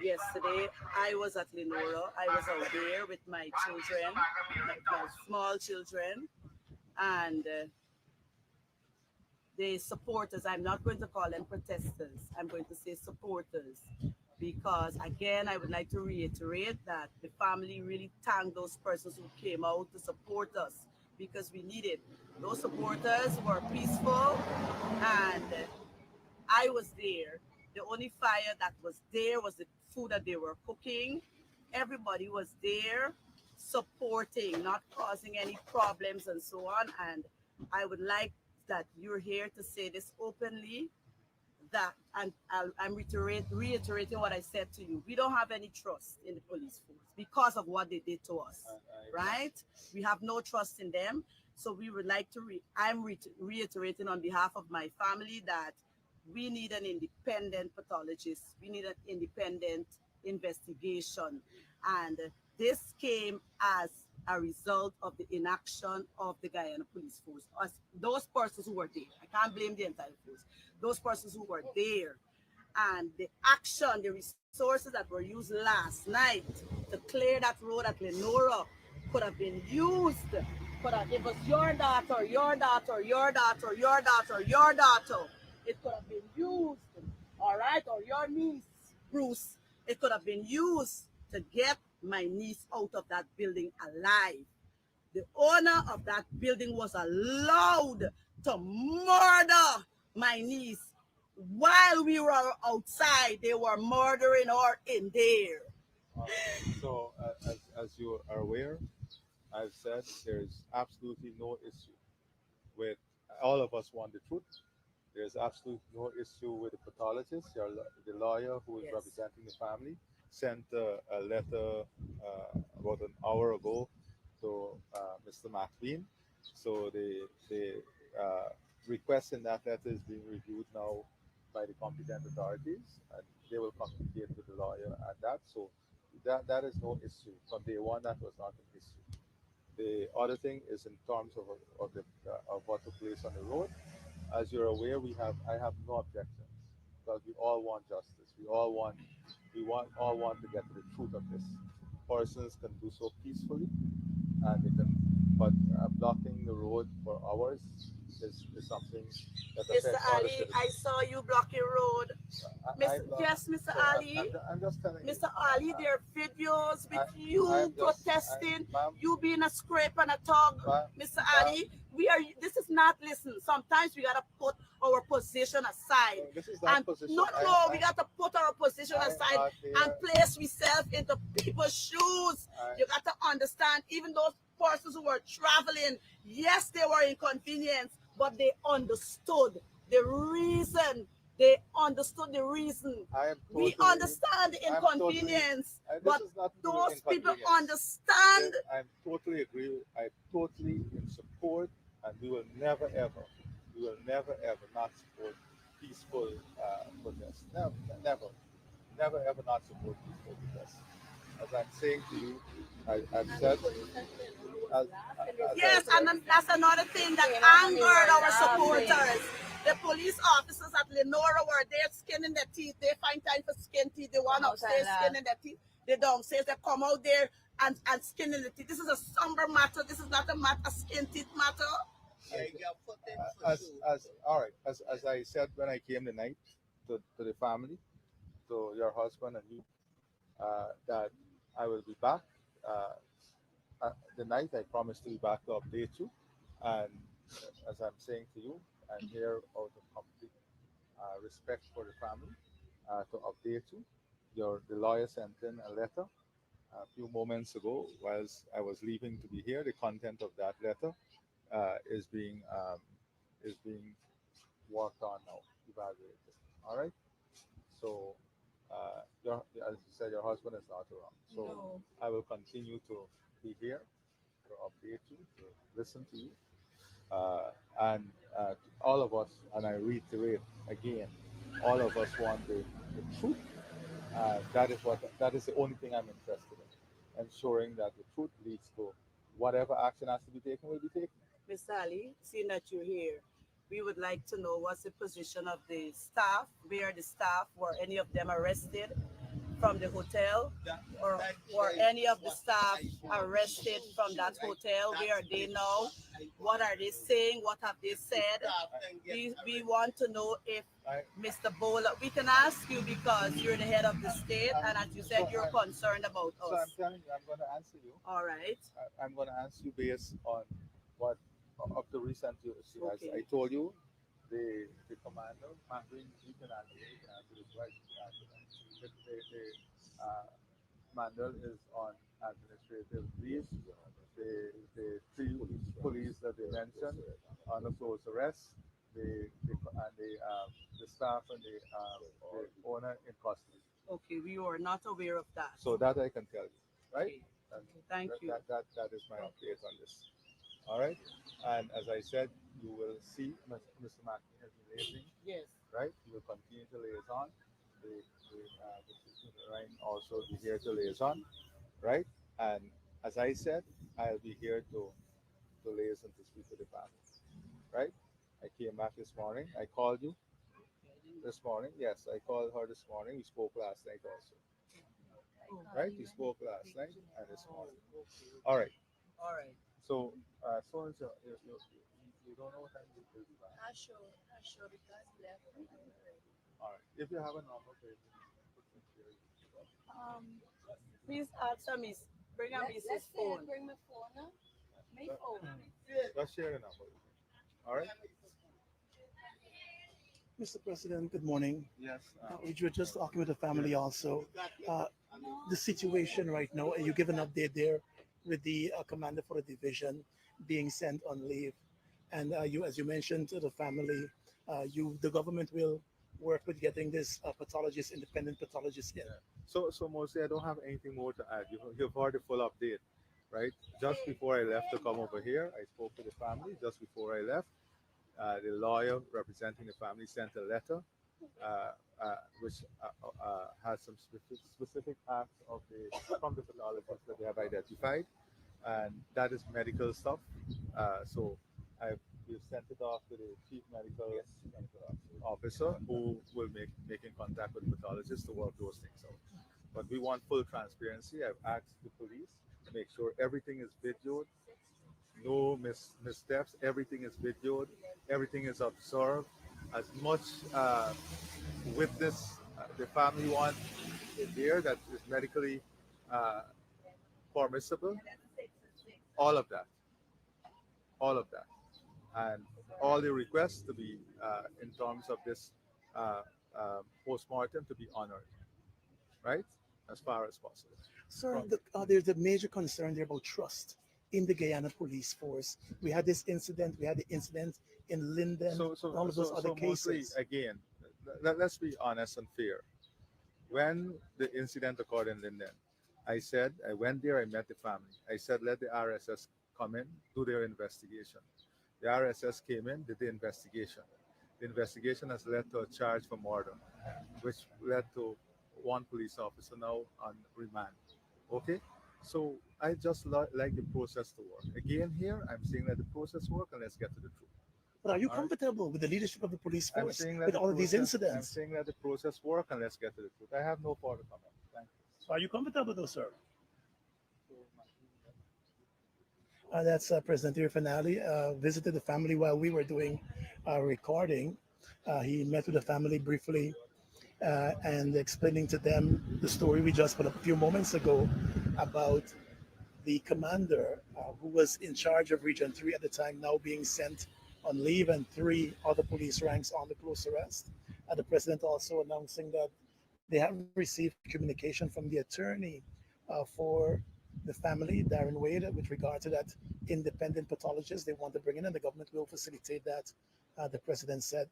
S10: yesterday I was at Lenora. I was out there with my children, my small children, and the supporters. I'm not going to call them protesters. I'm going to say supporters. Because again, I would like to reiterate that the family really thanked those persons who came out to support us because we needed. Those supporters were peaceful and I was there. The only fire that was there was the food that they were cooking. Everybody was there supporting, not causing any problems and so on. And I would like that you're here to say this openly, that, and I'm reiterating what I said to you. We don't have any trust in the police force because of what they did to us, right? We have no trust in them. So we would like to, I'm reiterating on behalf of my family that we need an independent pathologist. We need an independent investigation. And this came as a result of the inaction of the Guyana Police Force. Us, those persons who were there, I can't blame the entire force. Those persons who were there and the action, the resources that were used last night to clear that road at Lenora could have been used. It was your daughter, your daughter, your daughter, your daughter, your daughter. It could have been used, all right, or your niece, Bruce. It could have been used to get my niece out of that building alive. The owner of that building was allowed to murder my niece while we were outside. They were murdering her in there.
S11: So, as you are aware, I've said there's absolutely no issue with all of us want the truth. There's absolutely no issue with the pathologist. The lawyer who is representing the family sent a letter about an hour ago to Mr. McLean. So the request in that letter is being reviewed now by the competent authorities, and they will communicate with the lawyer and that. So that is no issue. From day one, that was not an issue. The other thing is in terms of what took place on the road. As you're aware, I have no objections because we all want justice. We all want to get to the truth of this. Persons can do so peacefully, and they can, but blocking the road for hours is something that affects
S10: Mr. Ali, I saw you blocking road Yes, Mr. Ali.
S11: I'm just telling you.
S10: Mr. Ali, there are videos with you
S11: I'm just,
S10: protesting,
S11: ma'am,
S10: you being a scrape and a tug, Mr. Ali. This is not, listen, sometimes we gotta put our position aside.
S11: this is not
S10: And
S11: position.
S10: no, we gotta put our position aside and place ourselves into people's shoes. You gotta understand, even those persons who were traveling, yes, they were inconvenienced, but they understood the reason. They understood the reason. We understand the inconvenience, but those people understand.
S11: I totally agree. I'm totally in support, and we will never ever not support peaceful protests. Never ever not support peaceful protests. As I'm saying to you, I've said.
S10: Yes, and that's another thing that angered our supporters. The police officers at Lenora were there skinning their teeth. They find time for skin teeth. The one upstairs skinning their teeth. The downstairs, they come out there and skinning the teeth. This is a somber matter. This is not a skin teeth matter.
S11: As I said when I came tonight to the family, to your husband and you, that I will be back. The night I promised to be back to update you, and as I'm saying to you, I'm here out of complete respect for the family to update you. The lawyer sent in a letter a few moments ago whilst I was leaving to be here. The content of that letter is being worked on now, evaluated. All right. So, as you said, your husband is not around. So I will continue to be here to update you, to listen to you, and all of us. And I reiterate again, all of us want the truth. That is the only thing I'm interested in, ensuring that the truth leads to whatever action has to be taken will be taken.
S10: Miss Ali, seeing that you're here, we would like to know what's the position of the staff, where the staff, were any of them arrested from the hotel, or were any of the staff arrested from that hotel? Where are they now? What are they saying? What have they said? We want to know if Mr. Bowler, we can ask you because you're the head of the state, and as you said, you're concerned about us.
S11: So I'm telling you, I'm going to answer you.
S10: All right.
S11: I'm going to answer you based on what of the recent news.
S10: Okay.
S11: As I told you, the commander, you can answer it right. The Mandel is on administrative leave. The three police that they mentioned under close arrest. The staff and the owner in custody.
S10: Okay, we were not aware of that.
S11: So that I can tell you, right?
S10: Okay. Thank you.
S11: That is my update on this. All right. And as I said, you will see Mr. McNeil has been liaising.
S10: Yes.
S11: Right. You will continue to liaison. Ryan also be here to liaison, right? And as I said, I'll be here to liaison to speak to the family, right? I came back this morning. I called you this morning. Yes, I called her this morning. We spoke last night also, right? We spoke last night and this morning. All right.
S10: All right.
S11: So, so and so, you don't know what time you will be back.
S6: I sure because left.
S11: All right. If you have a number, please.
S10: Please answer Miss. Bring a Mrs. phone.
S6: Bring my phone. My phone.
S11: Let's share a number. All right.
S2: Mr. President, good morning.
S11: Yes.
S2: We were just talking with the family also. The situation right now, you give an update there with the commander for the division being sent on leave. And you, as you mentioned to the family, the government will work with getting this independent pathologist in.
S11: So mostly I don't have anything more to add. You've heard the full update, right? Just before I left to come over here, I spoke to the family. Just before I left, the lawyer representing the family sent a letter, which has some specific acts from the pathologists that they have identified, and that is medical stuff. So we've sent it off to the chief medical officer, who will make in contact with the pathologist to work those things out. But we want full transparency. I've asked the police to make sure everything is videoed, no missteps, everything is videoed, everything is observed. As much witness the family one in there that is medically uh, permissible, all of that, all of that, and all the requests to be in terms of this uh, postmortem to be honored, right, as far as possible.
S2: Sir, there's a major concern there about trust in the Guyana police force. We had this incident, we had the incident in Linden,
S11: So,
S2: and all of those other
S11: mostly
S2: cases.
S11: again, let's be honest and fair. When the incident occurred in Linden, I said I went there, I met the family. I said let the RSS come in, do their investigation. The RSS came in, did the investigation. The investigation has led to a charge for murder, which led to one police officer now on remand. Okay, so I just like the process to work. Again, here I'm saying let the process work and let's get to the truth.
S2: But are you
S11: All right.
S2: comfortable with the leadership of the police
S11: I'm
S2: force
S11: saying let
S2: with
S11: the
S2: all of these
S11: process. I'm
S2: incidents?
S11: saying let the process work and let's get to the truth. I have no further comment. Thank you.
S2: So are you comfortable though, sir? That's President Iri Finale visited the family while we were doing our recording. He met with the family briefly and explaining to them the story we just put up a few moments ago about the commander who was in charge of Region 3 at the time now being sent on leave and three other police ranks on the close arrest. The president also announcing that they have received communication from the attorney for the family, Darren Wade, with regard to that independent pathologist they want to bring in, and the government will facilitate that, the president said.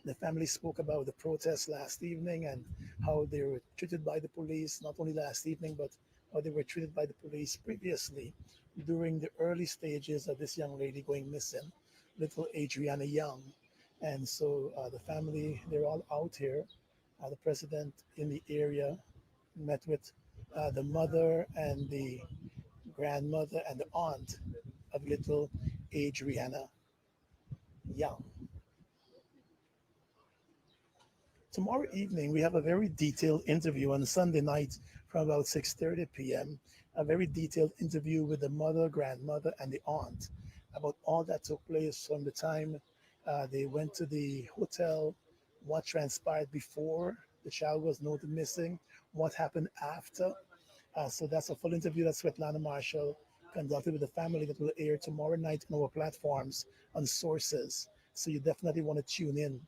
S2: The family spoke about the protests last evening and how they were treated by the police, not only last evening, but how they were treated by the police previously during the early stages of this young lady going missing, little Adriana Young. And so the family, they're all out here. The president in the area met with the mother and the grandmother and the aunt of little Adriana Young. Tomorrow evening, we have a very detailed interview on Sunday night from about 6:30 p.m. A very detailed interview with the mother, grandmother, and the aunt about all that took place from the time they went to the hotel, what transpired before the child was noted missing, what happened after. So that's a full interview that Svetlana Marshall conducted with the family that will air tomorrow night on our platforms on Sources. So you definitely want to tune in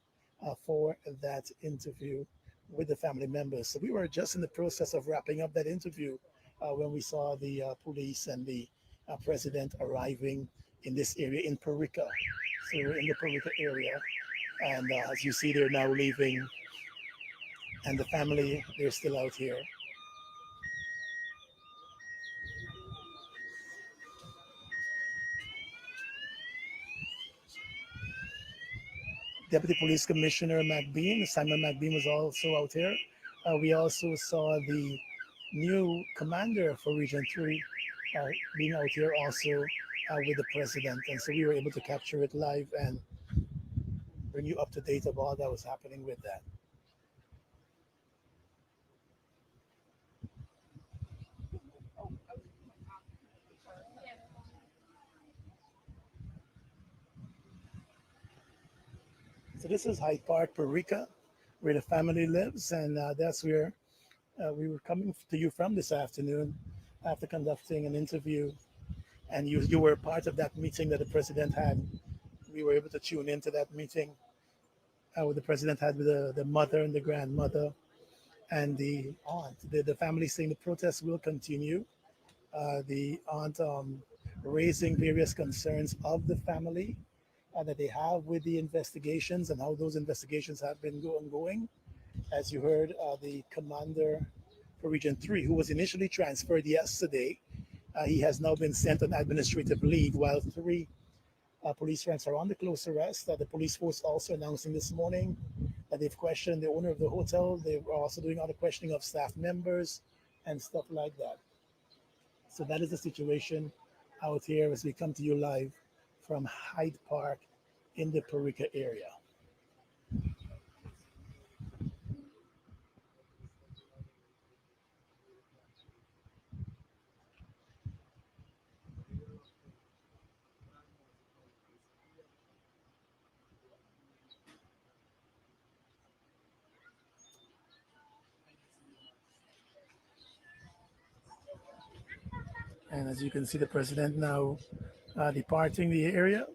S2: for that interview with the family members. So we were just in the process of wrapping up that interview when we saw the police and the president arriving in this area in Parika. So we're in the Parika area, and as you see, they're now leaving, and the family, they're still out here. Deputy Police Commissioner McBean, Simon McBean, was also out here. We also saw the new commander for Region 3 being out here also with the president. And so we were able to capture it live and bring you up to date of all that was happening with that. So this is Hyde Park, Parika, where the family lives. And that's where we were coming to you from this afternoon after conducting an interview. And you were part of that meeting that the president had. We were able to tune into that meeting what the president had with the mother and the grandmother and the aunt. The family saying the protests will continue. The aunt raising various concerns of the family that they have with the investigations and how those investigations have been going. As you heard, the commander for Region 3, who was initially transferred yesterday, he has now been sent on administrative leave while three police ranks are on the close arrest. The police force also announcing this morning that they've questioned the owner of the hotel. They're also doing other questioning of staff members and stuff like that. So that is the situation out here as we come to you live from Hyde Park in the Parika area. And as you can see, the president now departing the area.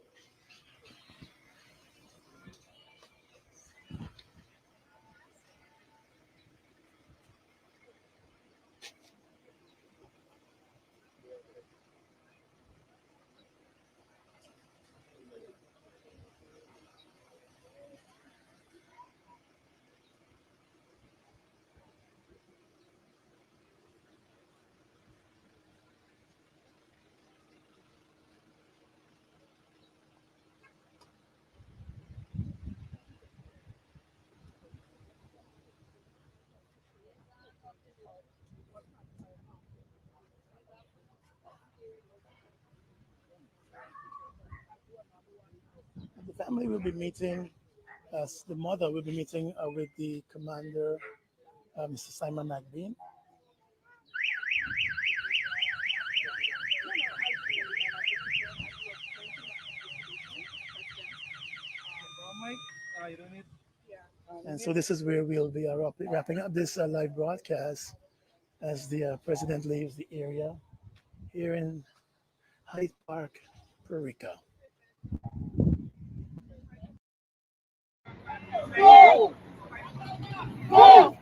S2: The family will be meeting, as the mother will be meeting with the commander, Mr. Simon McBean. And so this is where we'll be wrapping up this live broadcast as the president leaves the area here in Hyde Park, Puerto Rico.
S9: Go! Go!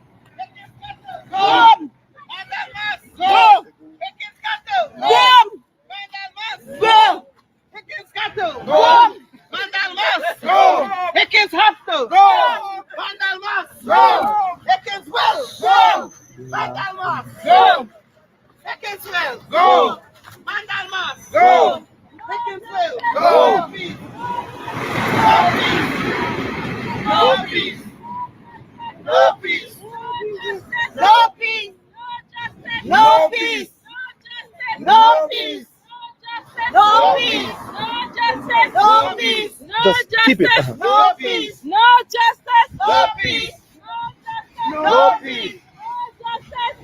S9: Go! Go! Go! Pickens got to go! Mandalmas go! Pickens have to go! Mandalmas go! Pickens will go! Mandalmas go! Pickens will go! Mandalmas go! Pickens will go! No peace! No peace! No peace! No peace! No peace! No peace!
S6: No justice!
S9: No peace!
S6: No justice!
S9: No peace!
S6: No justice!
S9: No peace!
S6: No
S9: No peace!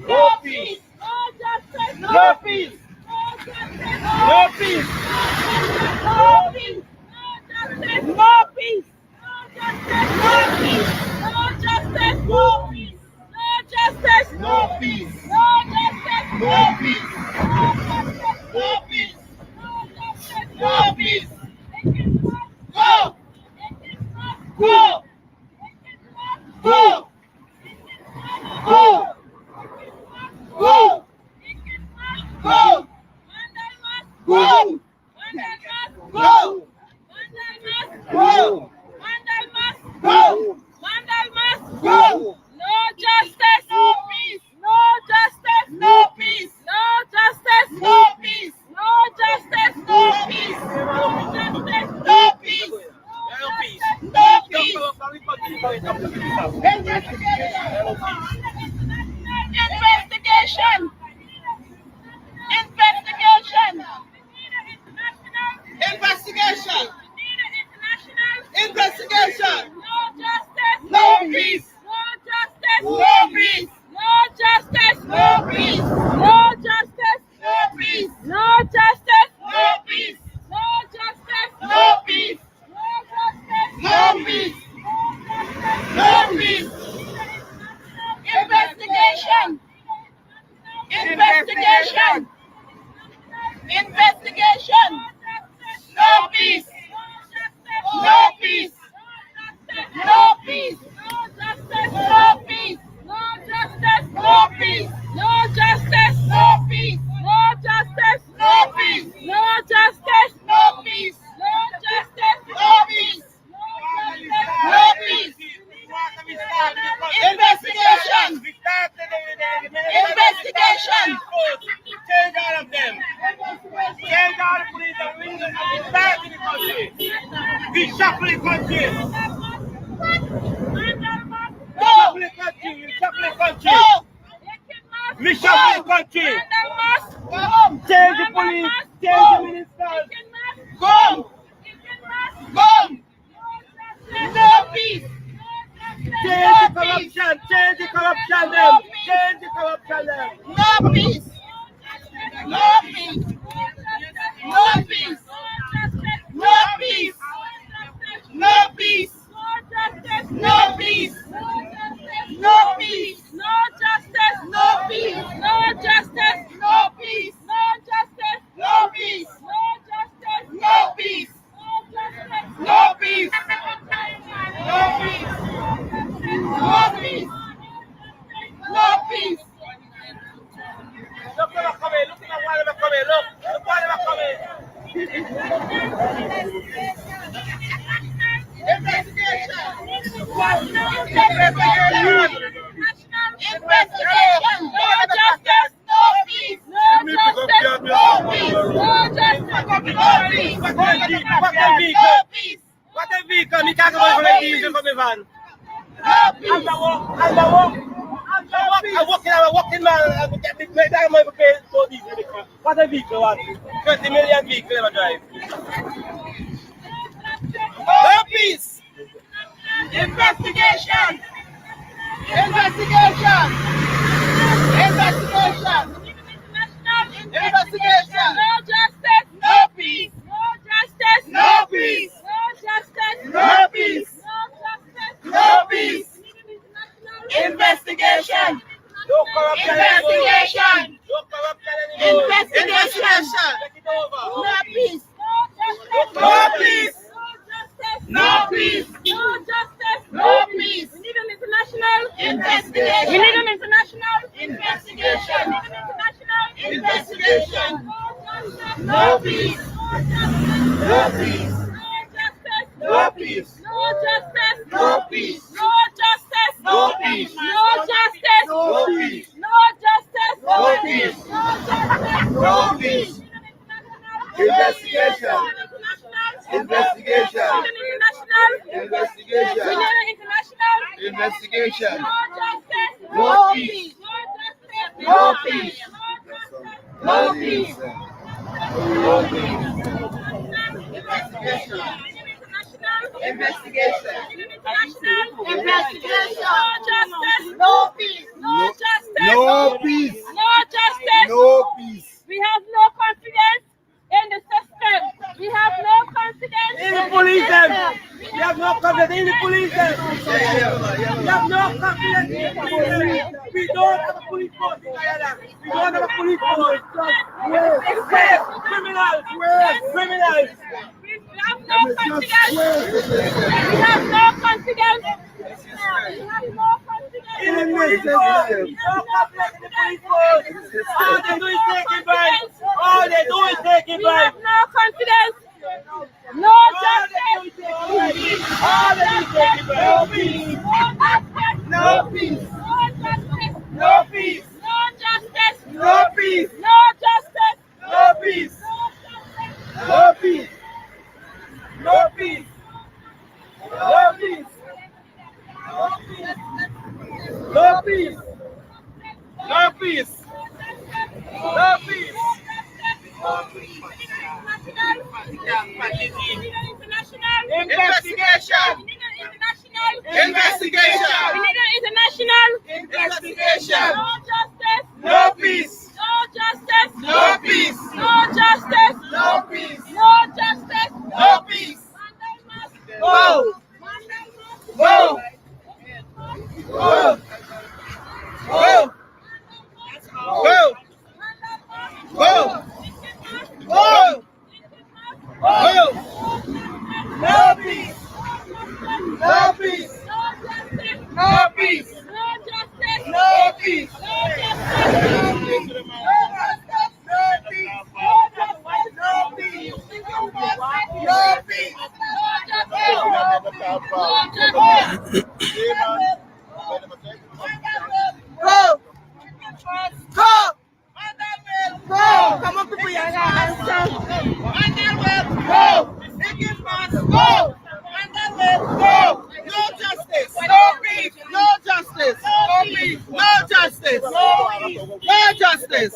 S6: No peace! No justice!
S9: No peace!
S6: No peace! No peace! No peace! No justice! No justice! No peace! No justice!
S9: No peace!
S6: No justice!
S9: No peace! No peace! No peace! Go! Go! Go! Go! Go! Go! Go! Go! Go! Go! Go!
S6: No justice!
S9: No peace!
S6: No justice!
S9: No peace!
S6: No justice!
S9: No peace!
S6: No justice!
S9: No peace!
S6: No justice!
S9: No peace! No peace!
S6: Investigation! Investigation!
S9: Investigation! Investigation!
S6: No justice!
S9: No peace!
S6: No justice!
S9: No peace!
S6: No justice!
S9: No peace!
S6: No justice!
S9: No peace!
S6: No justice!
S9: No peace!
S6: No justice!
S9: No peace!
S6: No justice!
S9: No peace! No peace!
S6: Investigation! Investigation! Investigation!
S9: No peace! No peace!
S6: No peace! No justice! No peace! No justice!
S9: No peace!
S6: No justice!
S9: No peace!
S6: No justice!
S9: No peace!
S6: No justice!
S9: No peace!
S6: No justice!
S9: No peace! No peace! Investigation! Investigation!
S8: Change all of them. Change all the police and we start in the country. We shuffle the country. Shuffle the country. We shuffle the country. We shuffle the country. Change the police. Change the ministers.
S9: Go! Go! No peace!
S8: Change the corruption. Change the corruption them. Change the corruption them.
S9: No peace! No peace! No peace! No peace! No peace! No peace! No peace!
S6: No justice!
S9: No peace!
S6: No justice!
S9: No peace!
S6: No justice! Investigation. No justice. No peace. No justice. No peace. No justice. No peace.
S8: What a vehicle. What a vehicle. Me can't go for the diesel from the van. I walking man. I get me play that money for pay for diesel. What a vehicle. What? 20 million vehicle ever drive. No peace.
S6: Investigation.
S9: Investigation. Investigation. Investigation.
S6: No justice.
S9: No peace.
S6: No justice.
S9: No peace.
S6: No justice.
S9: No peace. No peace. Investigation.
S8: No corruption.
S9: Investigation.
S8: No corruption anymore.
S9: Investigation.
S8: Take it over.
S9: No peace.
S6: No peace.
S9: No peace.
S6: No justice.
S9: No peace.
S6: We need an international
S9: Investigation.
S6: We need an international
S9: Investigation.
S6: Investigation.
S9: No peace. No peace.
S6: No justice.
S9: No peace.
S6: No justice.
S9: No peace.
S6: No justice.
S9: No peace.
S6: No justice.
S9: No peace.
S6: No justice.
S9: No peace.
S6: No justice.
S9: No peace. Investigation. Investigation. Investigation. Investigation. No peace. No peace. No peace. No peace. Investigation. Investigation. No peace.
S6: No justice.
S9: No peace.
S6: No justice.
S9: No peace.
S6: We have no confidence in the system. We have no confidence
S8: In the police them. You have no confidence in the police them. You have no confidence in the police them. We don't have a police force in Guyana. We don't have a police force. Where? Criminals. Where? Criminals.
S6: We have no confidence. We have no confidence. We have no confidence
S8: In the police force. No confidence in the police force. All they do is taking bribes. All they do is taking
S6: We have
S8: bribes.
S6: no confidence. No justice.
S8: All they do is taking bribes.
S9: No peace.
S6: No justice.
S9: No peace.
S6: No justice.
S9: No peace.
S6: No justice.
S9: No peace.
S8: No peace. No peace. No peace. No peace. No peace.
S9: Investigation. Investigation.
S6: We need an international
S9: Investigation.
S6: No justice.
S9: No peace.
S6: No justice.
S9: No peace.
S6: No justice.
S9: No peace.
S6: No justice.
S9: No peace. Whoa. Whoa. Whoa. Whoa. Whoa. Whoa. Whoa. Whoa. No peace. No peace. No peace.
S6: No justice.
S9: No peace.
S6: No justice.
S9: Come on, people, you answer. No justice. No peace. No justice. No peace. No justice. No justice.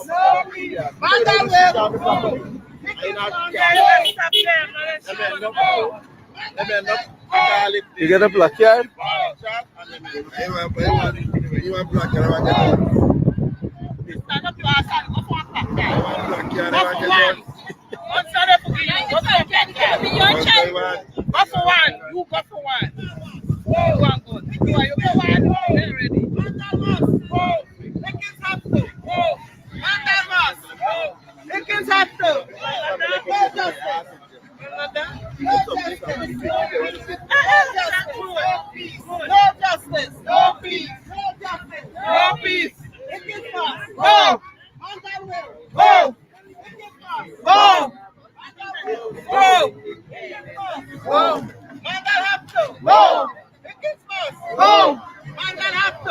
S11: You get a black card?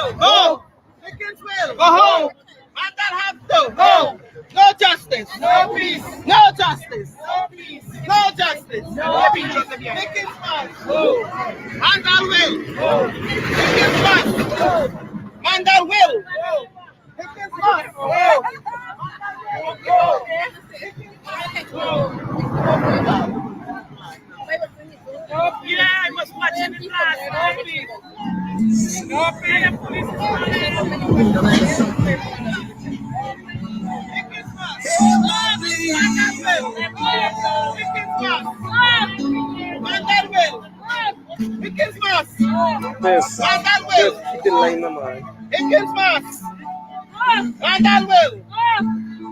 S2: to go. Dickens will go home. Mandel have to go. No justice. No peace. No justice. No peace. No justice. No peace. Dickens must go. Mandel will go. Dickens must go. Mandel will go. Dickens must go.
S8: Yeah, I was watching the class. No, please. No, police is
S2: keep the line, man. Hickens must. Mandel will.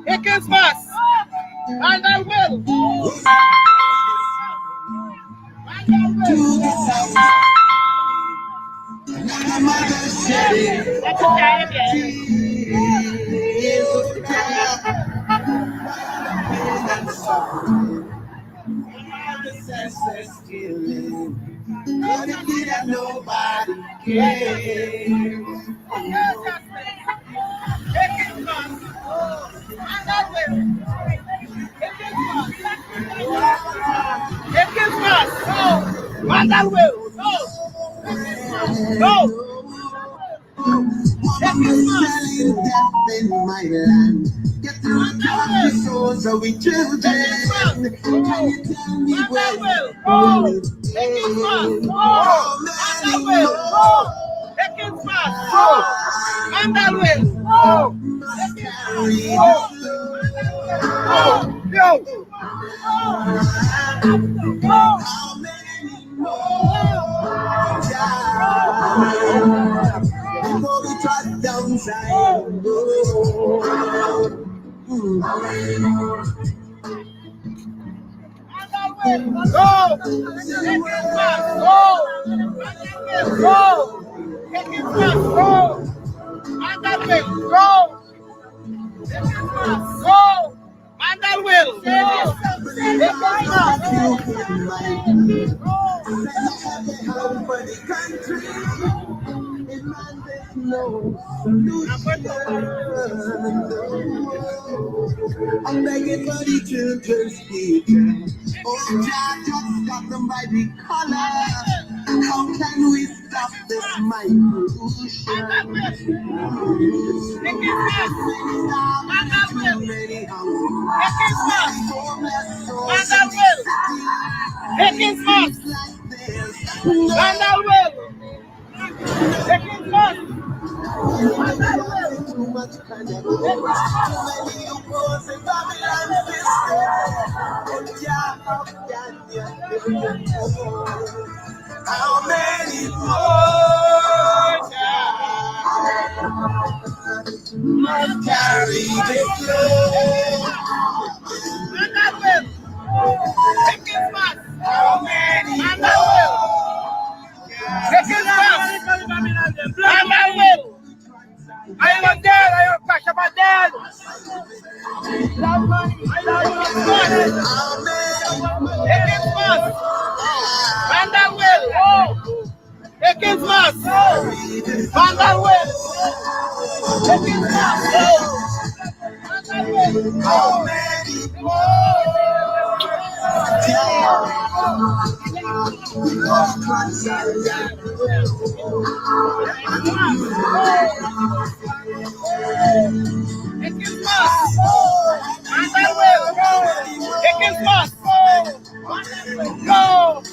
S2: Hickens must. Mandel will. Nobody cares. Mandel will. No. Smelling death in my land. Get through the souls of we children. Can you tell me where will? Oh, Mandel will. Dickens must go. Mandel will. Before we trot down Zion, Mandel will. I'm begging for the children's future. Oh, Jah just got them by the collar. How can we stop this migration? Hickens must. Mandel will. Hickens must. Too much credit. Too many opposed in Babylon system. Oh, Jah, how can you? How many more must carry the load? Mandel will. Hickens must. How many? Mandel will. Hickens must. Mandel will. I am dead. I am CashApp dead. Hickens must. Mandel will. Hickens must. Mandel will. Hickens must. How many Hickens must. Go.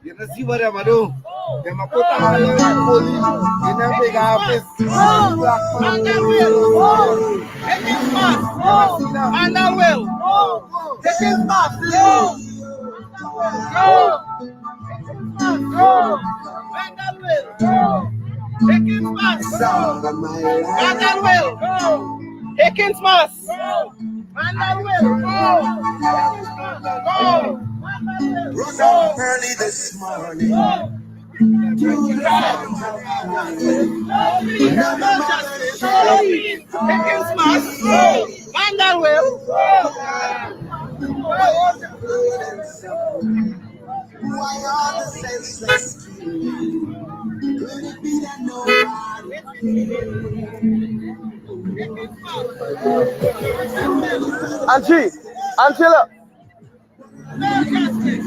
S2: You can see what I'm gonna do. They're gonna put all the police in a big office. Mandel will. Hickens must. Mandel will. Hickens must. Go. Mandel will. Hickens must. Mandel will. Hickens must. Mandel will.
S1: Rose up early this morning.
S2: Mandal will.
S1: Why are the senseless killing? Could it be that no one?
S2: Angie, Angela.
S9: No justice.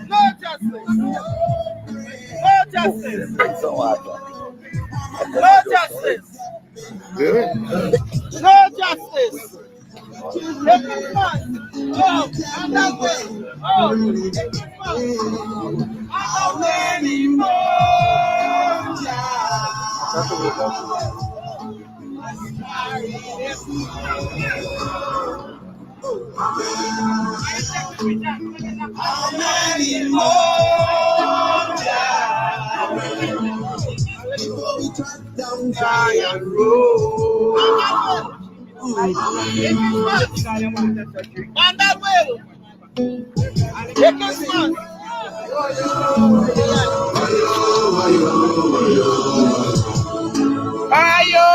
S9: No justice. No justice. No justice. No justice. Take it back. Oh, and that way. Oh, take it back. How many more? How many more? Before we track down Giant Road. On that way. Take it back.
S2: Ayo.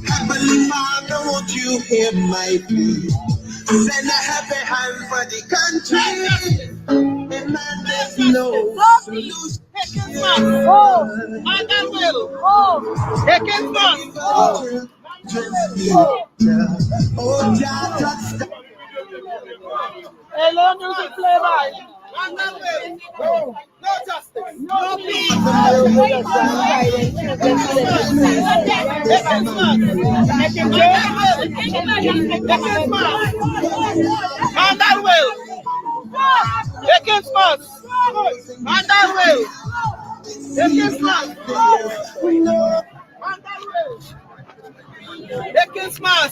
S1: Heavenly Father, won't you hear my plea? Send a happy hand for the country. And there's no solution.
S9: Take it back. On that way. Take it back. Hello, music play by. On that way. No justice. No peace. On that way. Take it back. On that way. Take it back. On that way. Take it back.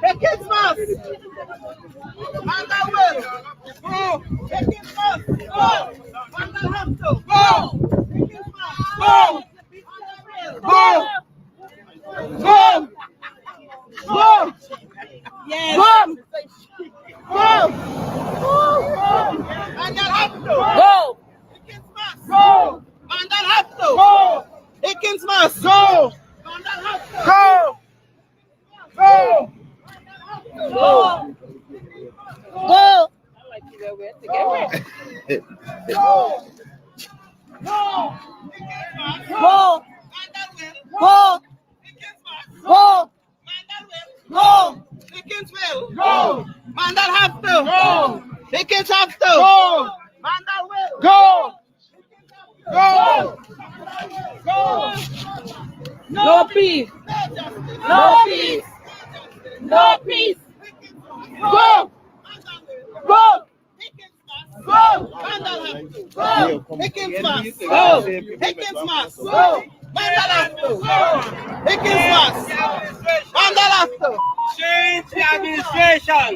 S9: Take it back. On that way. Go. Take it back. Go. On that have to. Go. Take it back. Go. Go. Go. Yes. Go. Go. And that have to. Go. Take it back. Go. And that have to. Go. Take it back. Go. And that have to. Go. Go. Go. Go. Go. Go. Go. Go. Go. Go. Dickens will. Go. Mandal have to. Go. Dickens have to. Go. Mandal will. Go. Go. Go. No peace. No peace. No peace. Go. Go. Go. Mandal have to. Go. Dickens must. Go. Dickens must. Go. Mandal have to. Go. Dickens must. Mandal have to.
S8: Change the administration.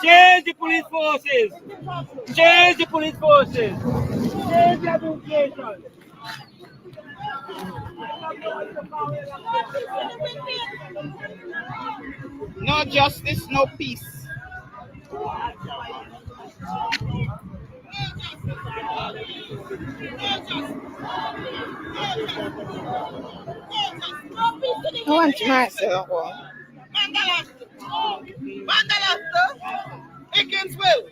S8: Change the police forces. Change the police forces. Change the administration.
S9: No justice, no peace. I want myself. Mandalafter, Hickens will.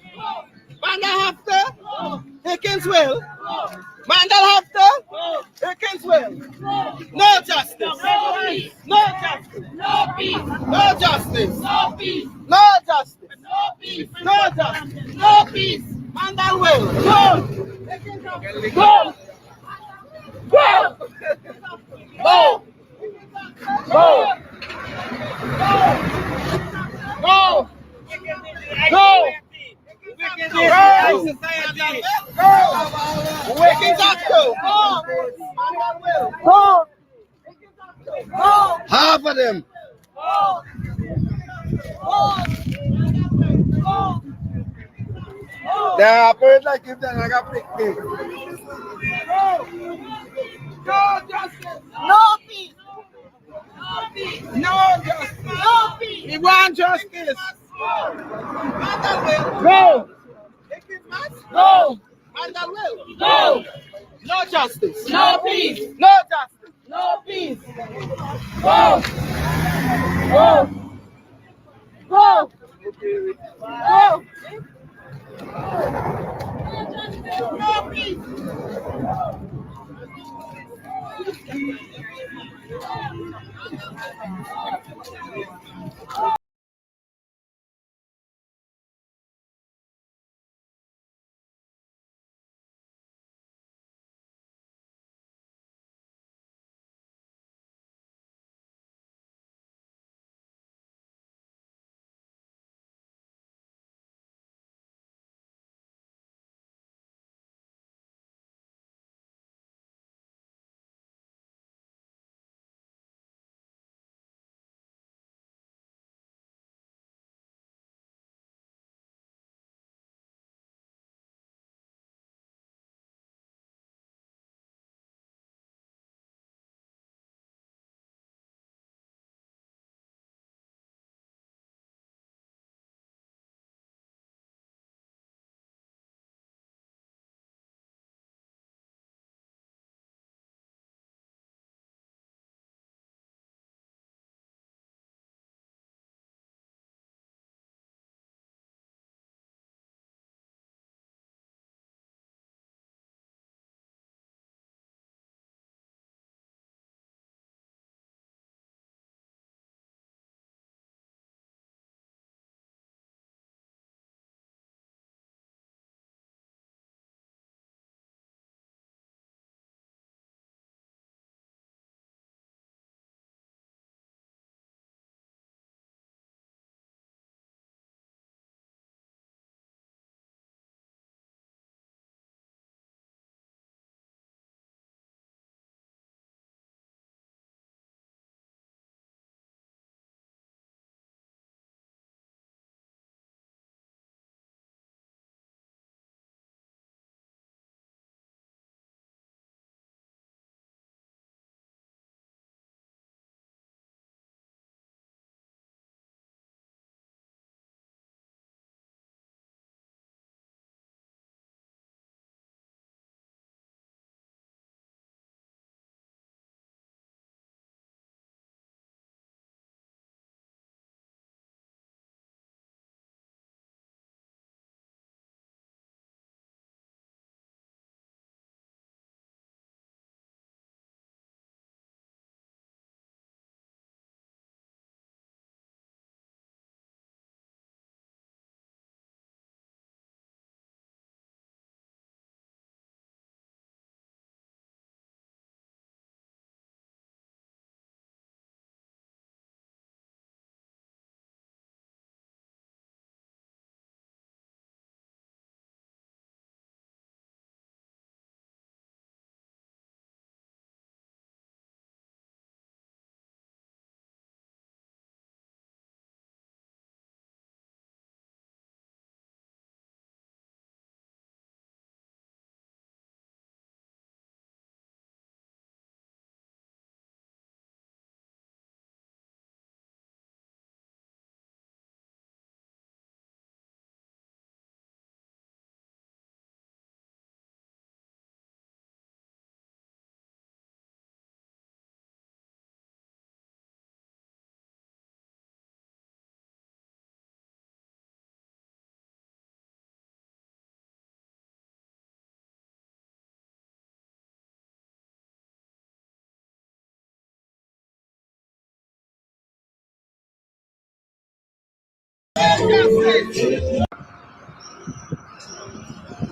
S9: Mandalafter, Hickens will. Mandalafter, Hickens will. No justice. No justice. No peace. No justice. No peace. No justice. No peace. No justice. No peace. Mandal will. Go. Go. Go. Go. Go. Go. Go.
S2: Half of them. They are afraid like if they are not pick me. No justice.
S9: No peace.
S2: No justice.
S9: No peace.
S2: We want justice.
S9: No.
S2: No. And I will.
S9: No.
S2: No justice.
S9: No peace.
S2: No justice.
S9: No peace. Go. Go. Go. Go. No peace.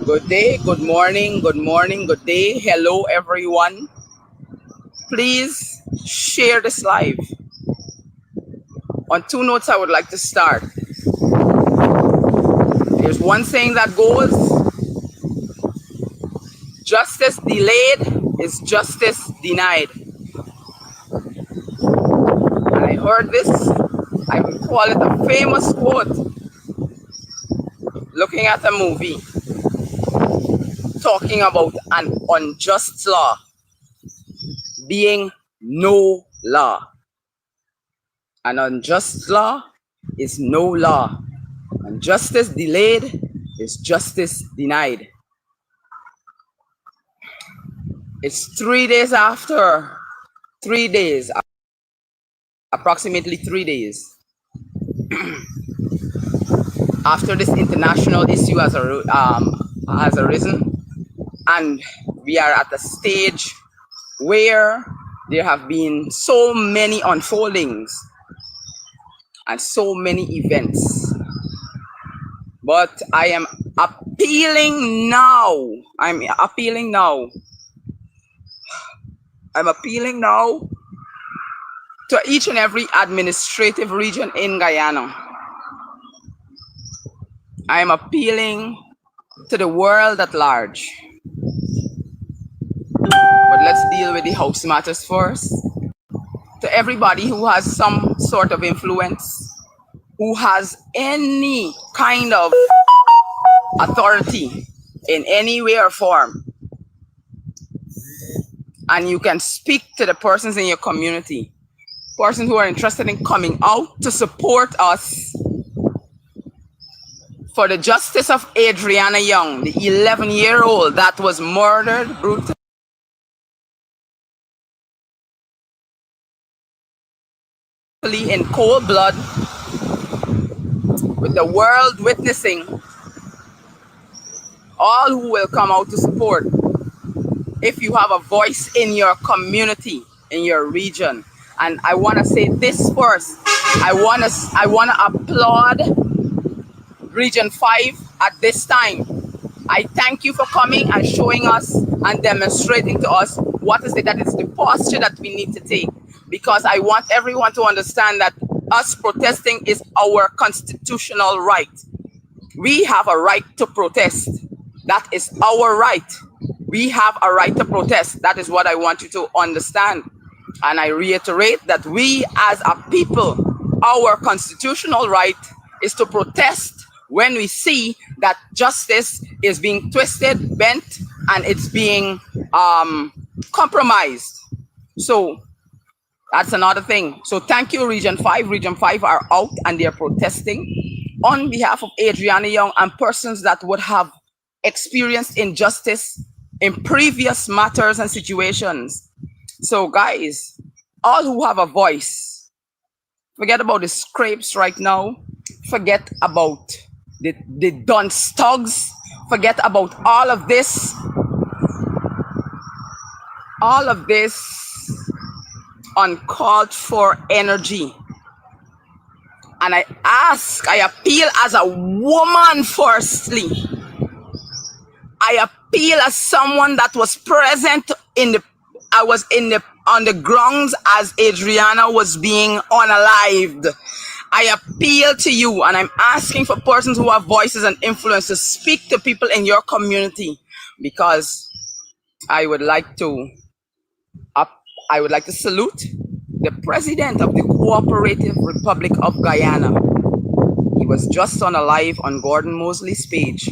S12: Good day, good morning, good day. Hello, everyone. Please share this live. On two notes, I would like to start. There's one saying that goes, justice delayed is justice denied. And I heard this, I would call it a famous quote, looking at a movie. talking about an unjust law being no law. An unjust law is no law. And justice delayed is justice denied. It's 3 days after, 3 days, approximately 3 days after this international issue has arisen, and we are at a stage where there have been so many unfoldings and so many events. But I am appealing now. I'm appealing now to each and every administrative region in Guyana. I am appealing to the world at large. But let's deal with the house matters first. To everybody who has some sort of influence, who has any kind of authority in any way or form, and you can speak to the persons in your community, persons who are interested in coming out to support us for the justice of Adrianna Young, the 11-year-old that was murdered brutally in cold blood, with the world witnessing. All who will come out to support. If you have a voice in your community, in your region, and I want to say this first, I want to applaud Region 5 at this time. I thank you for coming and showing us and demonstrating to us what is it that is the posture that we need to take, because I want everyone to understand that us protesting is our constitutional right. We have a right to protest. That is our right. We have a right to protest. That is what I want you to understand. And I reiterate that we as a people, our constitutional right is to protest when we see that justice is being twisted, bent, and it's being compromised. So that's another thing. So thank you, Region 5. Region 5 are out and they're protesting on behalf of Adrianna Young and persons that would have experienced injustice in previous matters and situations. So guys, all who have a voice, forget about the scrapes right now. Forget about the dunce thugs. Forget about all of this uncalled for energy. And I appeal as a woman firstly. I appeal as someone that was present on the grounds as Adrianna was being unalived. I appeal to you, and I'm asking for persons who have voices and influence to speak to people in your community, because I would like to salute the President of the Cooperative Republic of Guyana. He was just unalive on Gordon Mosley's page.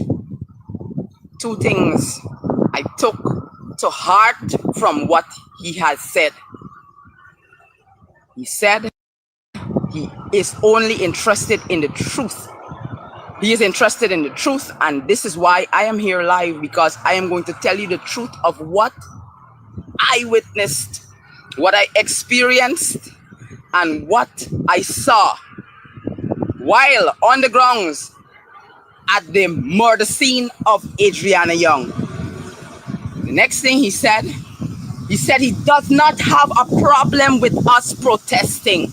S12: Two things I took to heart from what he has said. He said he is only interested in the truth. He is interested in the truth, and this is why I am here live, because I am going to tell you the truth of what I witnessed, what I experienced, and what I saw while on the grounds at the murder scene of Adrianna Young. The next thing he said he does not have a problem with us protesting,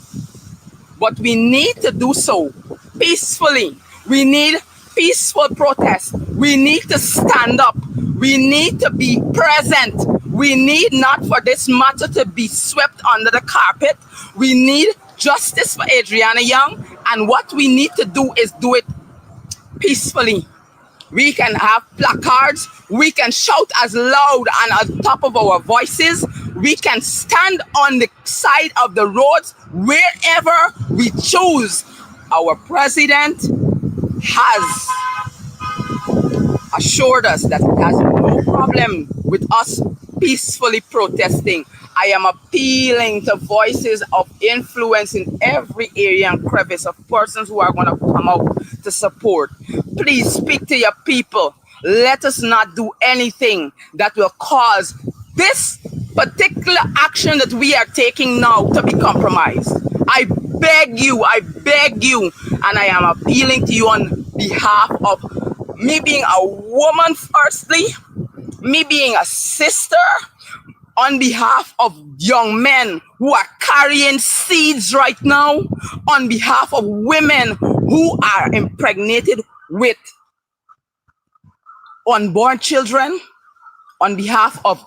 S12: but we need to do so peacefully. We need peaceful protest. We need to stand up. We need to be present. We need not for this matter to be swept under the carpet. We need justice for Adrianna Young, and what we need to do is do it peacefully. We can have placards, we can shout as loud and at top of our voices, we can stand on the side of the roads wherever we choose. Our president has assured us that he has no problem with us peacefully protesting. I am appealing to voices of influence in every area and crevice of persons who are going to come out to support. Please speak to your people. Let us not do anything that will cause this particular action that we are taking now to be compromised. I beg you, and I am appealing to you on behalf of me being a woman firstly, me being a sister, on behalf of young men who are carrying seeds right now, on behalf of women who are impregnated with unborn children, on behalf of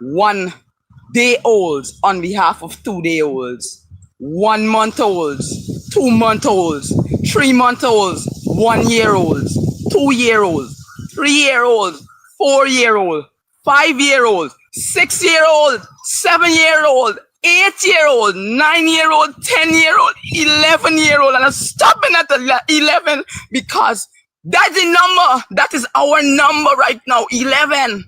S12: 1-day-olds, on behalf of 2-day-olds, 1-month-olds, 2-month-olds, 3-month-olds, 1-year-olds, 2-year-olds, 3-year-olds, 4-year-old, 5-year-old, 6-year-old, 7-year-old, 8-year-old, 9-year-old, 10-year-old, 11-year-old, and I'm stopping at the 11 because that's the number. That is our number right now, 11.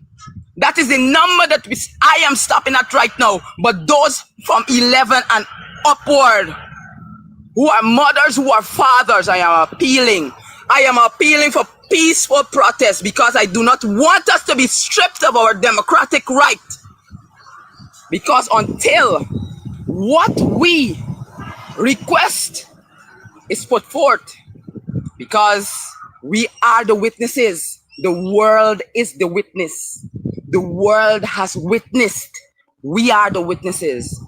S12: That is the number that I am stopping at right now. But those from 11 and upward, who are mothers, who are fathers, I am appealing. I am appealing for peaceful protest because I do not want us to be stripped of our democratic right. Because until what we request is put forth, because we are the witnesses. The world is the witness. The world has witnessed. We are the witnesses.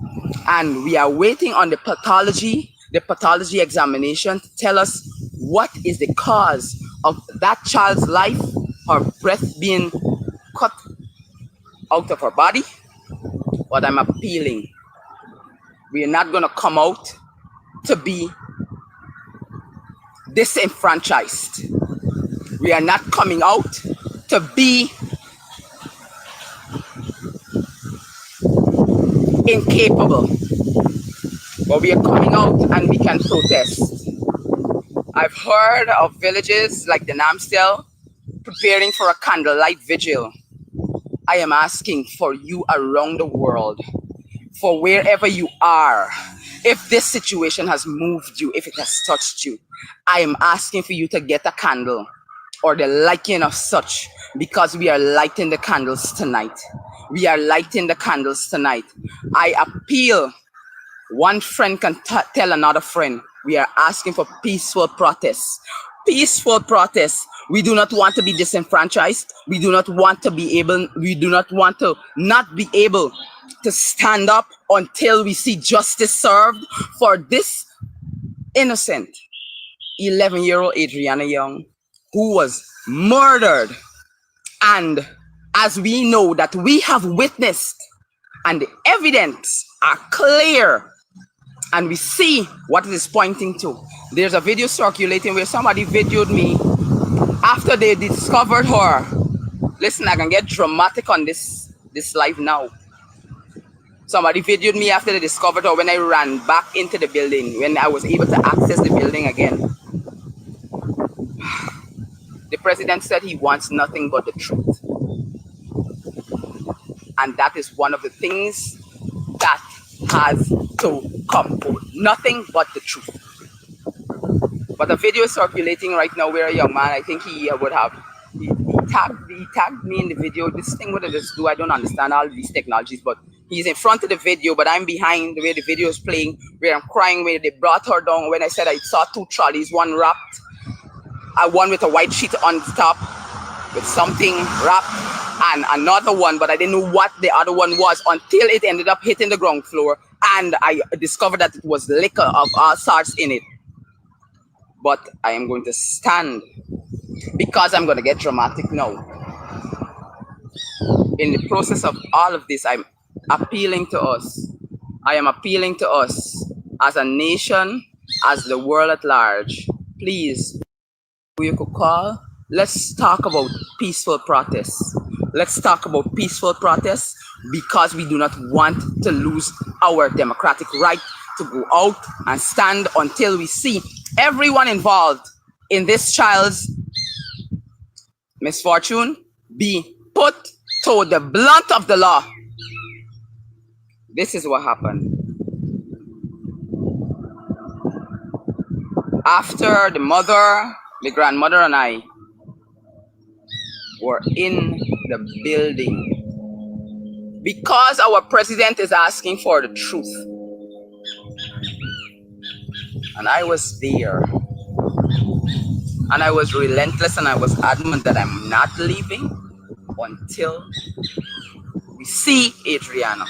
S12: And we are waiting on the pathology examination to tell us what is the cause of that child's life, her breath being cut out of her body. But I'm appealing. We are not going to come out to be disenfranchised. We are not coming out to be incapable, but we are coming out and we can protest. I've heard of villages like the Namstel preparing for a candlelight vigil. I am asking for you around the world, for wherever you are, if this situation has moved you, if it has touched you, I am asking for you to get a candle or the liking of such, because we are lighting the candles tonight. We are lighting the candles tonight. I appeal. One friend can tell another friend. We are asking for peaceful protests. Peaceful protests. We do not want to be disenfranchised. We do not want to be able, we do not want to not be able to stand up until we see justice served for this innocent 11-year-old Adrianna Young, who was murdered. And as we know that we have witnessed and the evidence are clear and we see what it is pointing to. There's a video circulating where somebody videoed me after they discovered her. Listen, I can get dramatic on this live now. Somebody videoed me after they discovered her when I ran back into the building, when I was able to access the building again. The president said he wants nothing but the truth. And that is one of the things that has to come forth. Nothing but the truth. But a video is circulating right now where a young man, I think he would have, he tagged me in the video. This thing, what does this do? I don't understand all these technologies, but he's in front of the video, but I'm behind the way the video is playing, where I'm crying, where they brought her down. When I said I saw 2 trolleys, one wrapped, one with a white sheet on the top with something wrapped, and another one, but I didn't know what the other one was until it ended up hitting the ground floor, and I discovered that it was liquor of all sorts in it. But I am going to stand, because I'm going to get dramatic now. In the process of all of this, I'm appealing to us. I am appealing to us as a nation, as the world at large. Please, who you could call, let's talk about peaceful protests. Let's talk about peaceful protests, because we do not want to lose our democratic right to go out and stand until we see everyone involved in this child's misfortune be put to the blunt of the law. This is what happened. After the mother, the grandmother and I were in the building, because our president is asking for the truth, and I was there, and I was relentless, and I was adamant that I'm not leaving until we see Adrianna.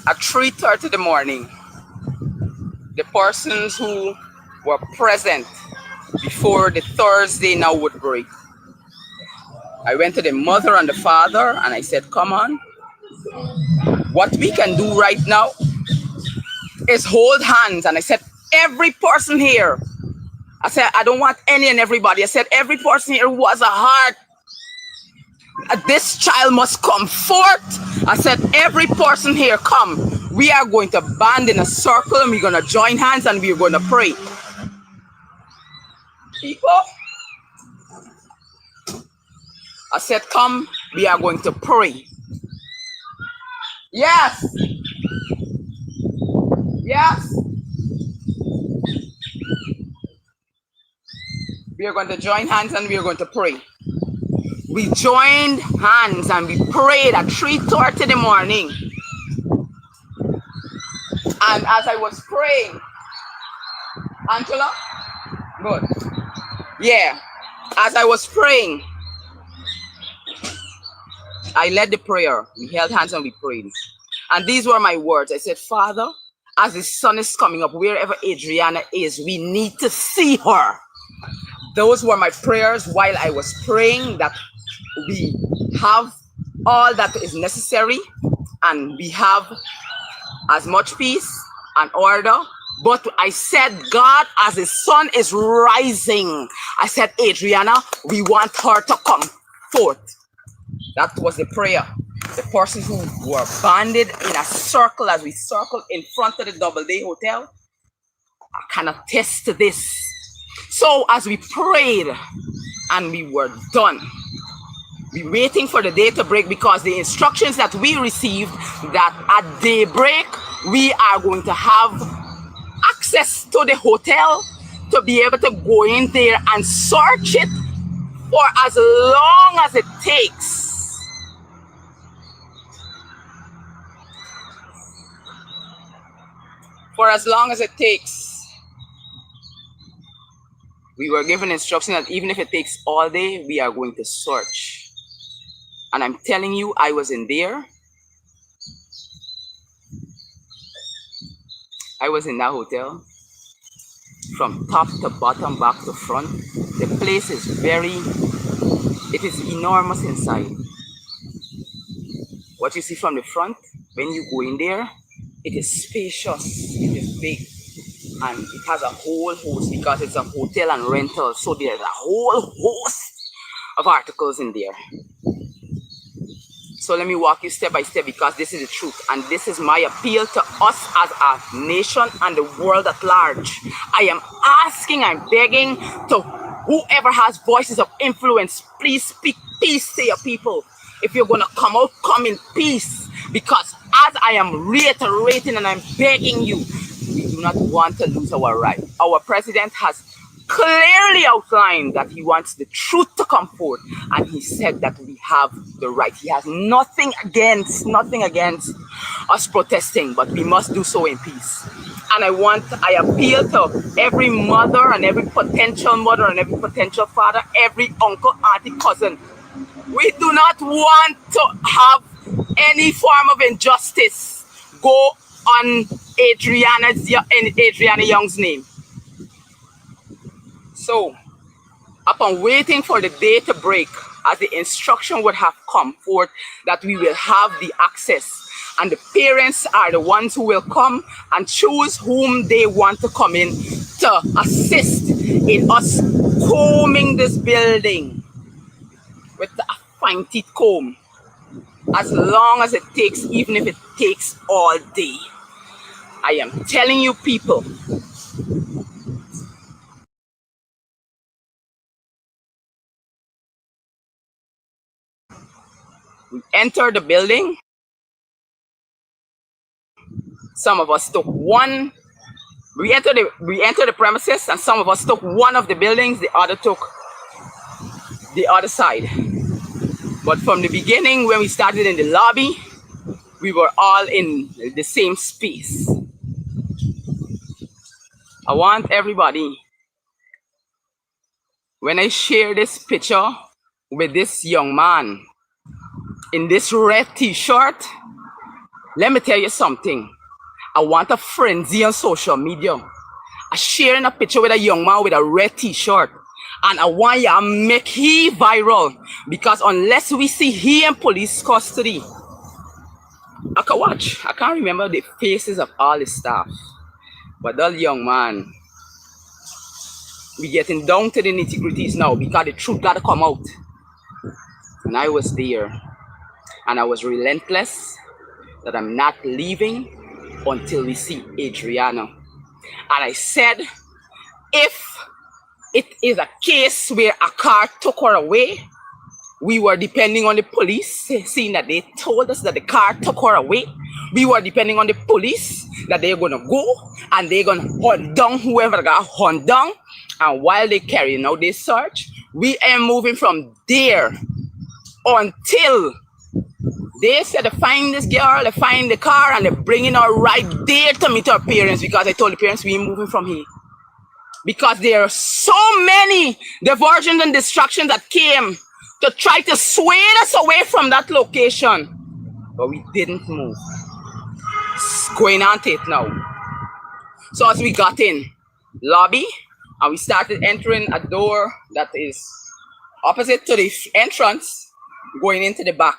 S12: At 3:30 in the morning, the persons who were present before the Thursday now would break, I went to the mother and the father and I said, come on, what we can do right now is hold hands. And I said, every person here, I said, I don't want any and everybody. I said, every person here who has a heart, this child must come forth. I said, every person here, come. We are going to band in a circle and we're going to join hands and we're going to pray. People, I said, come, we are going to pray. Yes. Yes. We are going to join hands and we are going to pray. We joined hands and we prayed at 3:30 in the morning. And as I was praying, Angela? Good. Yeah. As I was praying, I led the prayer. We held hands and we prayed. And these were my words. I said, Father, as the sun is coming up, wherever Adrianna is, we need to see her. Those were my prayers while I was praying, that we have all that is necessary and we have as much peace and order. But I said, God, as the sun is rising, I said, Adrianna, we want her to come forth. That was the prayer. The persons who were banded in a circle as we circled in front of the Doubleday Hotel, I can attest to this. So as we prayed and we were done, we were waiting for the day to break, because the instructions that we received that at daybreak, we are going to have access to the hotel to be able to go in there and search it for as long as it takes. For as long as it takes. We were given instruction that even if it takes all day, we are going to search. And I'm telling you, I was in there. I was in that hotel. From top to bottom, back to front. The place is it is enormous inside. What you see from the front, when you go in there, it is spacious, it is big. And it has a whole host, because it's a hotel and rental. So there's a whole host of articles in there. So let me walk you step by step, because this is the truth. And this is my appeal to us as a nation and the world at large. I am asking, I'm begging to whoever has voices of influence, please speak peace to your people. If you're going to come out, come in peace. Because as I am reiterating and I'm begging you, we do not want to lose our right. Our president has clearly outlined that he wants the truth to come forth, and he said that we have the right. He has nothing against us protesting, but we must do so in peace. And I appeal to every mother and every potential mother and every potential father, every uncle, auntie, cousin. We do not want to have any form of injustice go on Adrianna Young's name. So, upon waiting for the day to break, as the instruction would have come forth that we will have the access, and the parents are the ones who will come and choose whom they want to come in to assist in us combing this building with a fine-teeth comb, as long as it takes, even if it takes all day. I am telling you, people, We entered the building. Some of us took one. We entered the premises, and some of us took one of the buildings. The other took the other side. But from the beginning, when we started in the lobby, we were all in the same space. I want everybody, when I share this picture with this young man in this red t-shirt, let me tell you something. I want a frenzy on social media. I'm sharing a picture with a young man with a red t-shirt. And I want you to make he viral. Because unless we see he in police custody, I can watch. I can't remember the faces of all the staff. But that young man, we getting down to the nitty-gritties now because the truth got to come out. And I was there. And I was relentless that I'm not leaving until we see Adrianna. And I said, if it is a case where a car took her away, we were depending on the police, seeing that they told us that the car took her away. We were depending on the police that they're going to go and they're going to hunt down whoever got hunt down. And while they carrying out this search, we are moving from there until they said to find this girl, they find the car, and they're bringing her right there to meet her parents, because I told the parents we're moving from here. Because there are so many diversions and distractions that came to try to sway us away from that location. But we didn't move. It's going on to it now. So as we got in lobby, and we started entering a door that is opposite to the entrance, going into the back.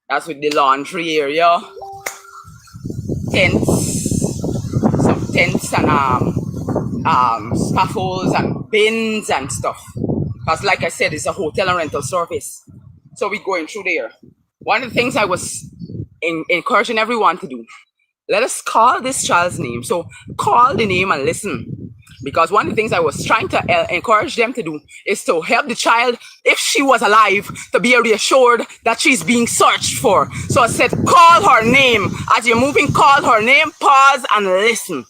S12: That's with the laundry area, tents, some tents and scaffolds and bins and stuff. Because like I said, it's a hotel and rental service. So we're going through there. One of the things I was encouraging everyone to do, let us call this child's name. So call the name and listen. Because one of the things I was trying to encourage them to do is to help the child, if she was alive, to be reassured that she's being searched for. So I said, call her name. As you're moving, call her name, pause and listen.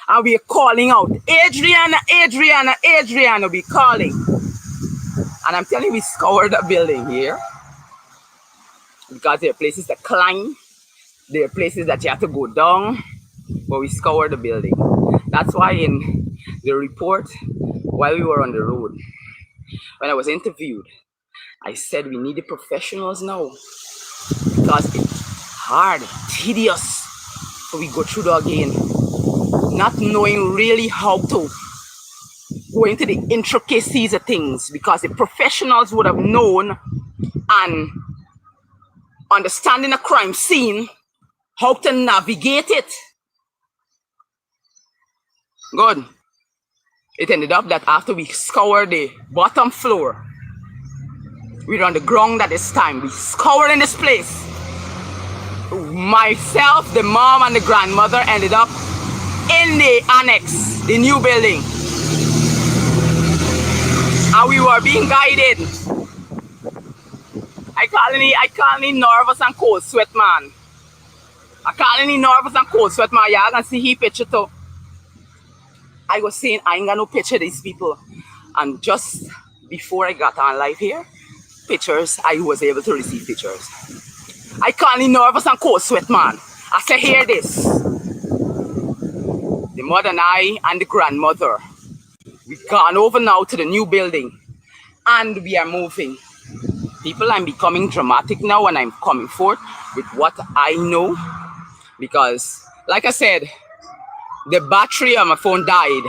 S12: And we're calling out, Adrianna, Adrianna, Adrianna, we're calling. And I'm telling you, we scoured the building here. Because there are places to climb. There are places that you have to go down. But we scoured the building. That's why in the report, while we were on the road, when I was interviewed, I said we need the professionals now. Because it's hard, tedious, so we go through the again. Not knowing really how to go into the intricacies of things, because the professionals would have known and understanding a crime scene, how to navigate it. Good. It ended up that after we scoured the bottom floor, we were on the ground at this time. We scoured in this place. Myself, the mom, and the grandmother ended up in the annex, the new building. And we were being guided. I call me nervous and cold sweat, man. I call me nervous and cold sweat, man. Y'all can see he picture too. I was saying I ain't got no picture of these people. And just before I got on live here, pictures, I was able to receive pictures. I call me nervous and cold sweat, man. I say, hear this. The mother and I and the grandmother, we've gone over now to the new building and we are moving. People, I'm becoming dramatic now and I'm coming forth with what I know, because like I said, the battery on my phone died.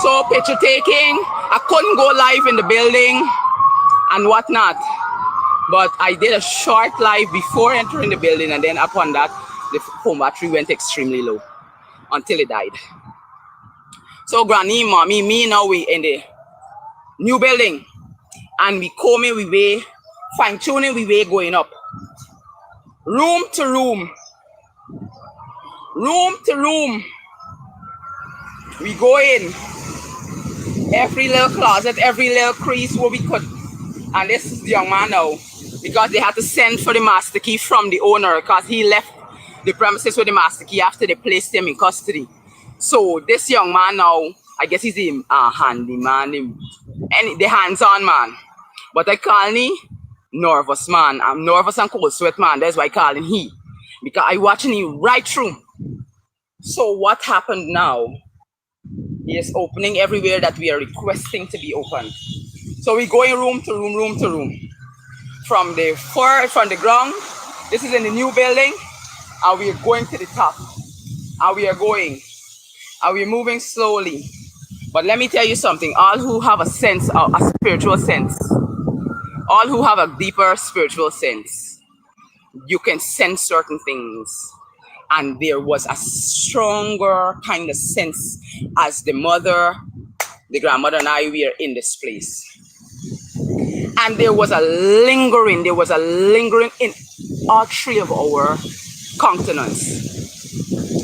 S12: So picture taking, I couldn't go live in the building and whatnot. But I did a short live before entering the building, and then upon that, the phone battery went extremely low until it died. So granny, mommy, me now we in the new building and we combing we way, fine tuning we way going up. Room to room. Room to room. We go in. Every little closet, every little crease where we could. And this is the young man now. because they had to send for the master key from the owner because he left the premises with the master key after they placed him in custody. So this young man now, I guess he's the handyman, the hands-on man. But I call me nervous man. I'm nervous and cold sweat man. That's why I call him he. Because I watching him right through. So what happened now? He is opening everywhere that we are requesting to be opened. So we're going room to room, room to room. From the ground, this is in the new building, and we are going to the top. And we are going. And we're moving slowly. But let me tell you something. All who have a sense, a spiritual sense, all who have a deeper spiritual sense, you can sense certain things. And there was a stronger kind of sense as the mother, the grandmother and I were in this place. And there was a lingering in all three of our countenance.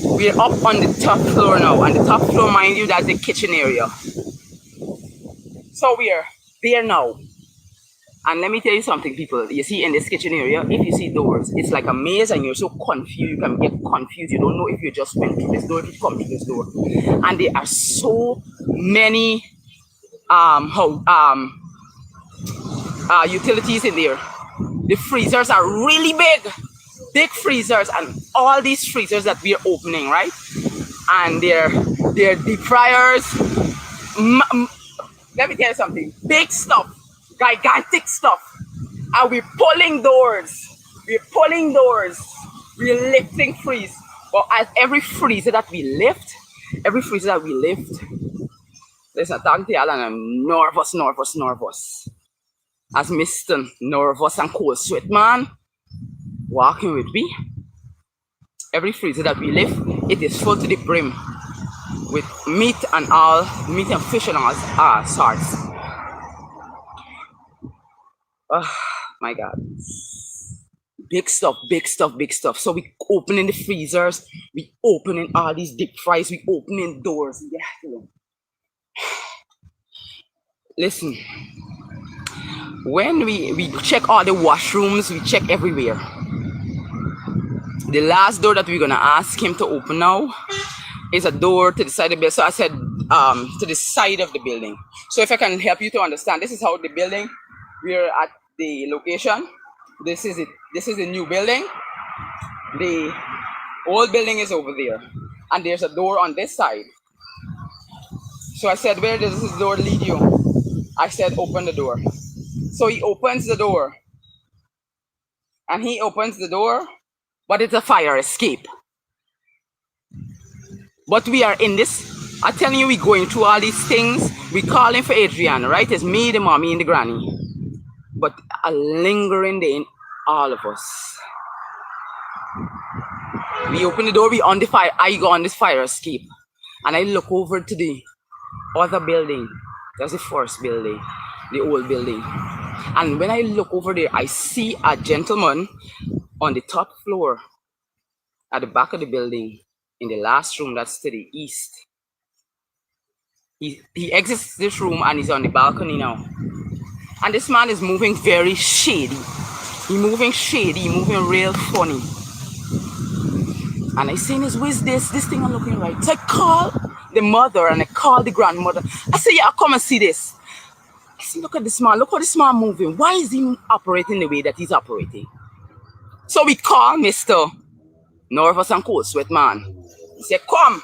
S12: We're up on the top floor now. And the top floor, mind you, that's the kitchen area. So we are there now. And let me tell you something, people. You see in this kitchen area, if you see doors, it's like a maze and you're so confused. You can get confused. You don't know if you just went through this door, if you come through this door. And there are so many utilities in there. The freezers are really big freezers, and all these freezers that we are opening, right? And they're deep fryers. Let me tell you something. Big stuff, gigantic stuff. And we're pulling doors. We're lifting freeze. But as every freezer that we lift, listen, talking to y'all, and I'm nervous. As Mr. Nervous and cold sweat man walking with me, every freezer that we lift, it is full to the brim with meat and fish and all sorts. Oh my God. Big stuff. So we opening the freezers, we opening all these deep fries, we opening doors. Yeah. Listen, when we check all the washrooms, we check everywhere. The last door that we're gonna ask him to open now is a door to the side of the building. So I said to the side of the building. So if I can help you to understand, this is how the building, we're at the location. This is it. This is the new building. The old building is over there. And there's a door on this side. So I said, where does this door lead you? I said, open the door. So he opens the door. And he opens the door, but it's a fire escape. But we are in this, I'm telling you, we're going through all these things. We're calling for Adrianna, right? It's me, the mommy, and the granny. But a lingering in all of us. We open the door, we on the fire, I go on this fire escape. And I look over to the other building. That's the first building, the old building. And when I look over there, I see a gentleman on the top floor at the back of the building in the last room that's to the east. He exits this room and he's on the balcony now. And this man is moving very shady. He's moving real funny. And I seen his where's this thing I'm looking right. So I call the mother and I call the grandmother. I say, yeah, come and see this. I say, look at this man, look how this man moving. Why is he operating the way that he's operating? So we call Mr. Nervous and cold sweat man. He said, come,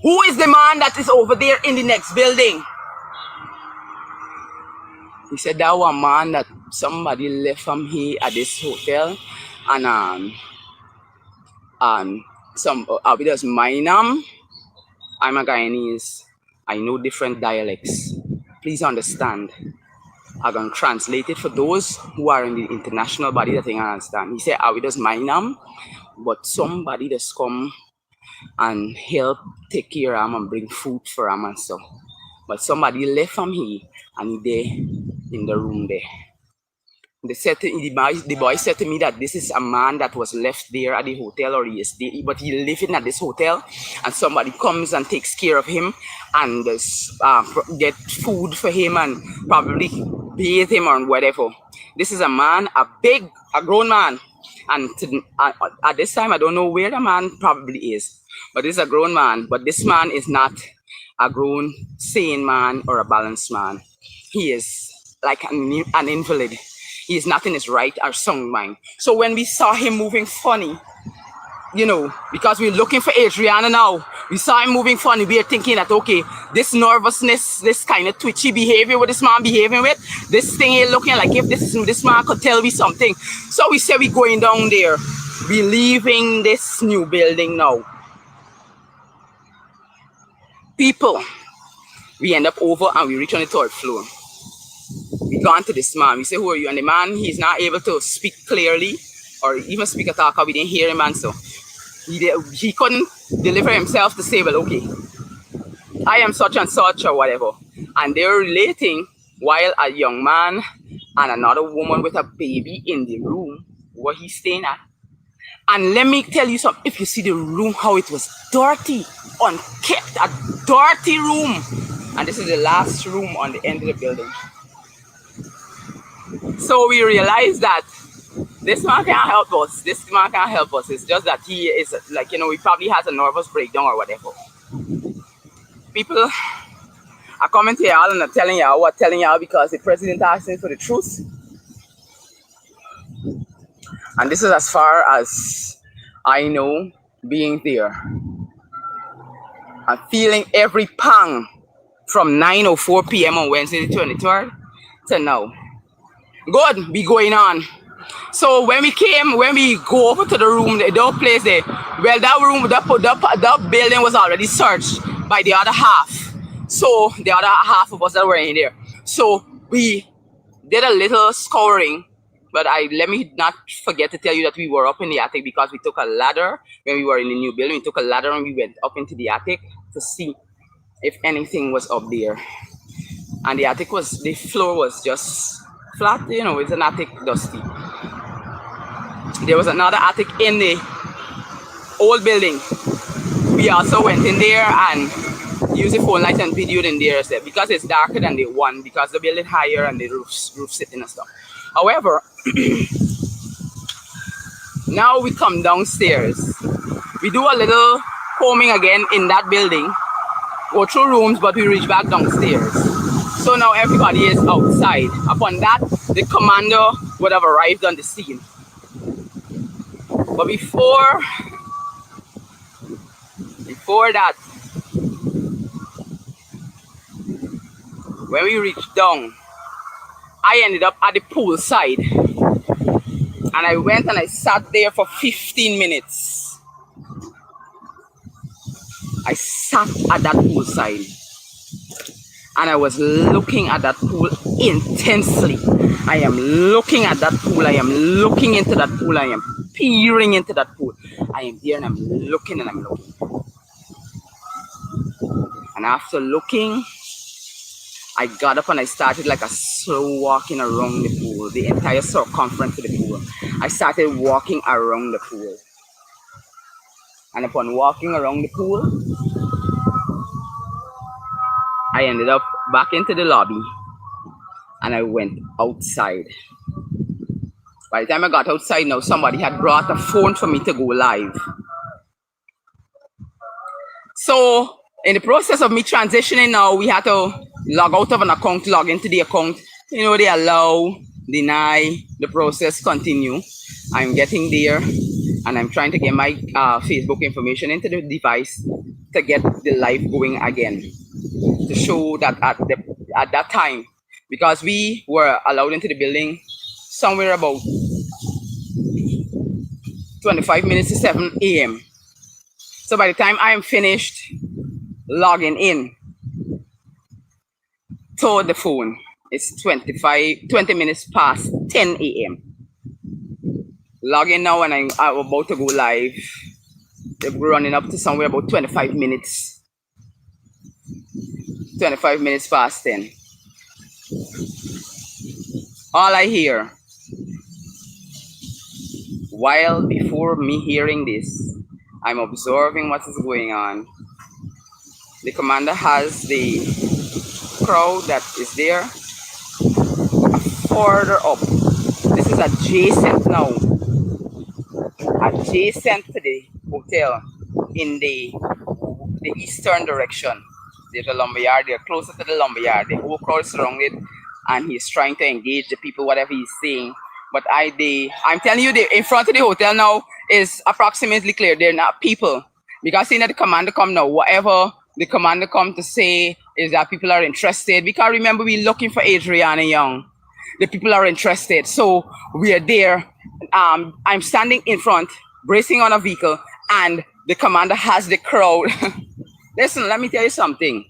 S12: who is the man that is over there in the next building? He said, that one man that somebody left from here at this hotel. And we just mine them. I'm a Guyanese. I know different dialects. Please understand. I'm going to translate it for those who are in the international body that they understand. He said, we just mine them, but somebody just come and help take care of them and bring food for them and stuff. But somebody left from here and they in the room there. They said the boy said to me that this is a man that was left there at the hotel, or he is there, but he living at this hotel, and somebody comes and takes care of him and get food for him and probably bathe him or whatever. This is a man, a grown man. And at this time, I don't know where the man probably is. But this is a grown man. But this man is not a grown, sane man or a balanced man. He is like an invalid. He is not in his right or sound mind. So when we saw him moving funny, you know, because we're looking for ADRIANNA now, we saw him moving funny. We are thinking that, okay, this nervousness, this kind of twitchy behavior what this man behaving with, this thing here looking like if this man could tell me something. So we said we going down there. We leaving this new building now. People, we end up over and we reach on the 3rd floor. We gone to this man. We say, who are you? And the man, he's not able to speak clearly or even speak at all because we didn't hear him answer. He couldn't deliver himself to say, well, okay, I am such and such or whatever. And they're relating while a young man and another woman with a baby in the room where he's staying at. And let me tell you something, if you see the room, how it was dirty, unkept, a dirty room. And this is the last room on the end of the building. So we realized that this man can't help us. This man can't help us. It's just that he is like, you know, he probably has a nervous breakdown or whatever. People are coming to y'all and are telling y'all because the president asking for the truth. And this is as far as I know being there. I'm feeling every pang from 9:04 p.m. on Wednesday the 23rd to now. Good, be going on. So when we go over to the room, the place there, well, that room, that building was already searched by the other half. So the other half of us that were in there. So we did a little scouring, but let me not forget to tell you that we were up in the attic because we took a ladder when we were in the new building. We took a ladder and we went up into the attic to see if anything was up there. And the floor was just flat, you know, it's an attic, dusty. There was another attic in the old building. We also went in there and used the phone light and videoed in there because it's darker than the one, because the building higher and the roof sitting and stuff. However, now we come downstairs. We do a little combing again in that building, go through rooms, but we reach back downstairs. So now everybody is outside. Upon that, the commander would have arrived on the scene. But before that, when we reached down, I ended up at the pool side. And I went and I sat there for 15 minutes. I sat at that pool side. And I was looking at that pool intensely. I am looking at that pool. I am looking into that pool. I am peering into that pool. I am there and I'm looking and I'm looking. And after looking, I got up and I started like a slow walking around the pool, the entire circumference of the pool. I started walking around the pool. And upon walking around the pool, I ended up back into the lobby and I went outside. By the time I got outside now, somebody had brought a phone for me to go live. So in the process of me transitioning now, we had to log out of an account, log into the account. You know, they allow, deny, the process continue. I'm getting there and I'm trying to get my Facebook information into the device to get the live going again. To show that at that time, because we were allowed into the building somewhere about 25 minutes to 7 a.m. So by the time I am finished logging in to the phone, it's 20 minutes past 10 a.m. Logging now and I'm about to go live. We're running up to somewhere about 25 minutes. 25 minutes past 10. All I hear, while before me hearing this, I'm observing what is going on. The commander has the crowd that is there further up This is adjacent now, adjacent to the hotel in the eastern direction. There's a lumberyard. They're closer to the lumberyard. The whole crowd is surrounded, and he's trying to engage the people, whatever he's saying. But I'm telling you, in front of the hotel now is approximately clear. They're not people, because seeing that the commander come now, whatever the commander come to say is that people are interested. Because remember, we're looking for Adrianna Young. The people are interested, so we are there. I'm standing in front, bracing on a vehicle, and the commander has the crowd. Listen, let me tell you something.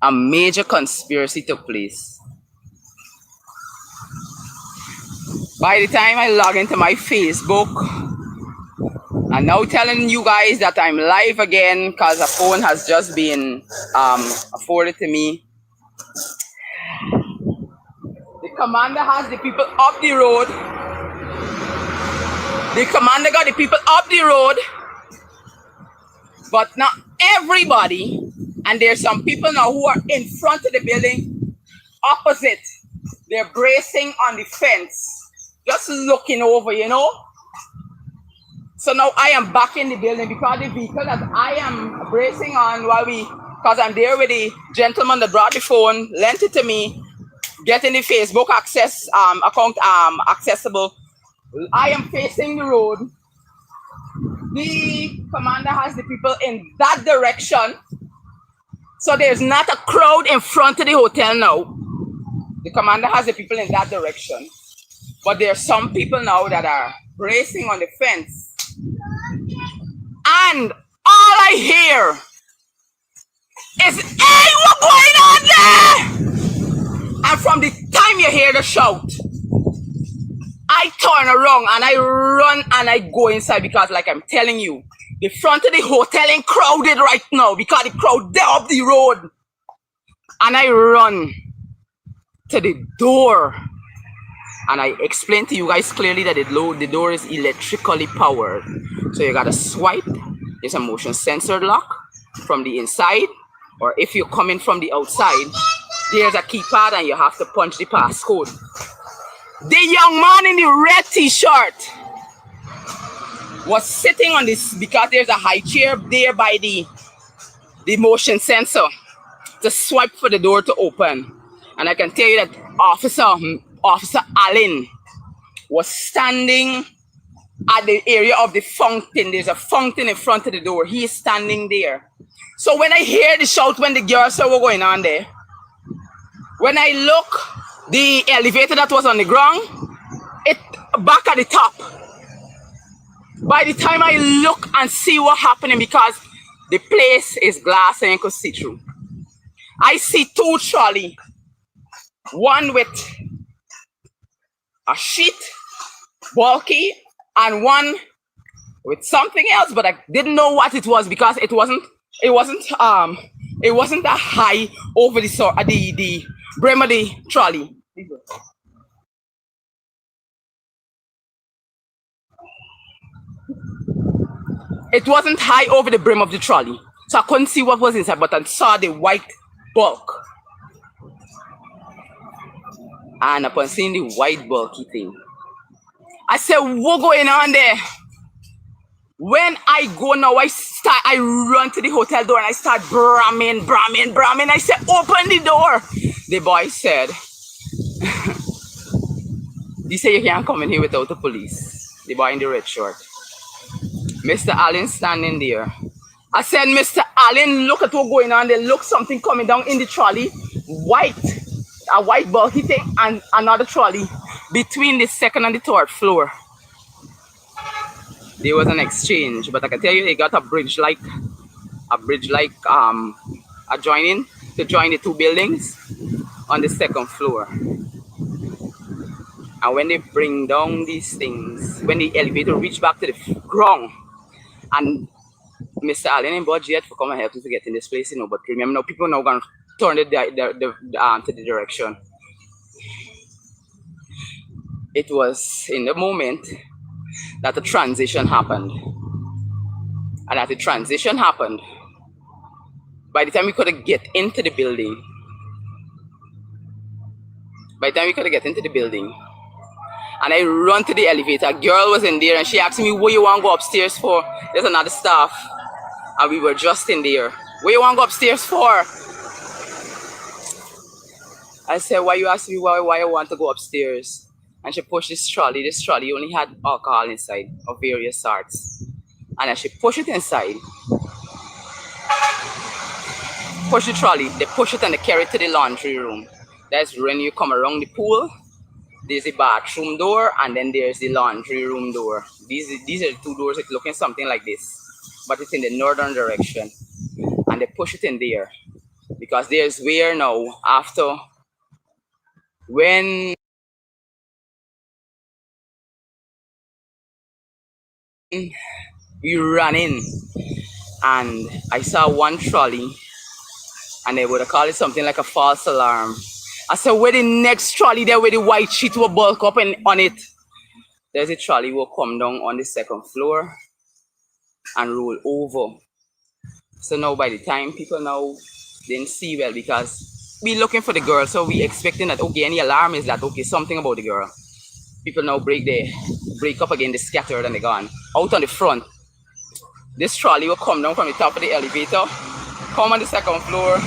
S12: A major conspiracy took place. By the time I log into my Facebook, I'm now telling you guys that I'm live again because a phone has just been afforded to me. The commander has the people up the road. The commander got the people up the road, but not everybody. And there's some people now who are in front of the building, opposite. They're bracing on the fence, just looking over, you know. So now I am back in the building because the vehicle that I am bracing on because I'm there with the gentleman that brought the phone, lent it to me, getting the Facebook access account accessible. I am facing the road. The commander has the people in that direction. So there's not a crowd in front of the hotel now. The commander has the people in that direction. But there are some people now that are bracing on the fence. And all I hear is, "Hey, what's going on there?" And from the time you hear the shout, I turn around and I run and I go inside because, like I'm telling you, the front of the hotel ain't crowded right now because the crowd there up the road. And I run to the door. And I explained to you guys clearly that the door is electrically powered. So you gotta swipe. There's a motion sensor lock from the inside. Or if you're coming from the outside, there's a keypad and you have to punch the passcode. The young man in the red t-shirt was sitting on this because there's a high chair there by the motion sensor to swipe for the door to open. And I can tell you that Officer Allen was standing at the area of the fountain. There's a fountain in front of the door. He is standing there. So when I hear the shout when the girls said what's going on there, when I look, the elevator that was on the ground, it back at the top. By the time I look and see what's happening, because the place is glass and you can see through, I see two trolleys, one with a sheet, bulky, and one with something else, but I didn't know what it was because it wasn't that high over the brim of the trolley. It wasn't high over the brim of the trolley, so I couldn't see what was inside, but I saw the white bulk. And upon seeing the white bulky thing, I said, what's going on there? When I go now, I run to the hotel door and I start bramming. I said, open the door. The boy said, he said, you can't come in here without the police. The boy in the red shirt. Mr. Allen standing there. I said, Mr. Allen, look at what's going on there. Look, something coming down in the trolley. A white bulky thing and another trolley between the second and the third floor. There was an exchange, but I can tell you, they got a bridge like adjoining to join the two buildings on the second floor. And when they bring down these things, when the elevator reach back to the ground, and Mr. Allen and budget for come and help us to get in this place, you know. But remember now, people now gonna turn to the direction. It was in the moment that the transition happened. And as the transition happened, by the time we could get into the building, And I run to the elevator. A girl was in there and she asked me, what you want to go upstairs for? There's another staff. And we were just in there. What you want to go upstairs for? I said, why you asking me why I want to go upstairs? And she pushed this trolley. This trolley only had alcohol inside of various sorts. And as she pushed it inside, push the trolley, they push it and they carry it to the laundry room. That's when you come around the pool. There's the bathroom door and then there's the laundry room door. These are the two doors. It's looking something like this, but it's in the northern direction. And they push it in there because there's where now after when we ran in and I saw one trolley and they would have called it something like a false alarm. I said, where the next trolley there where the white sheet will bulk up and on it? There's a trolley will come down on the second floor and roll over. So now by the time people now didn't see well because we looking for the girl, so we expecting that okay, any alarm is that okay, something about the girl. People now break up again, they scattered and they gone. Out on the front, this trolley will come down from the top of the elevator, come on the second floor,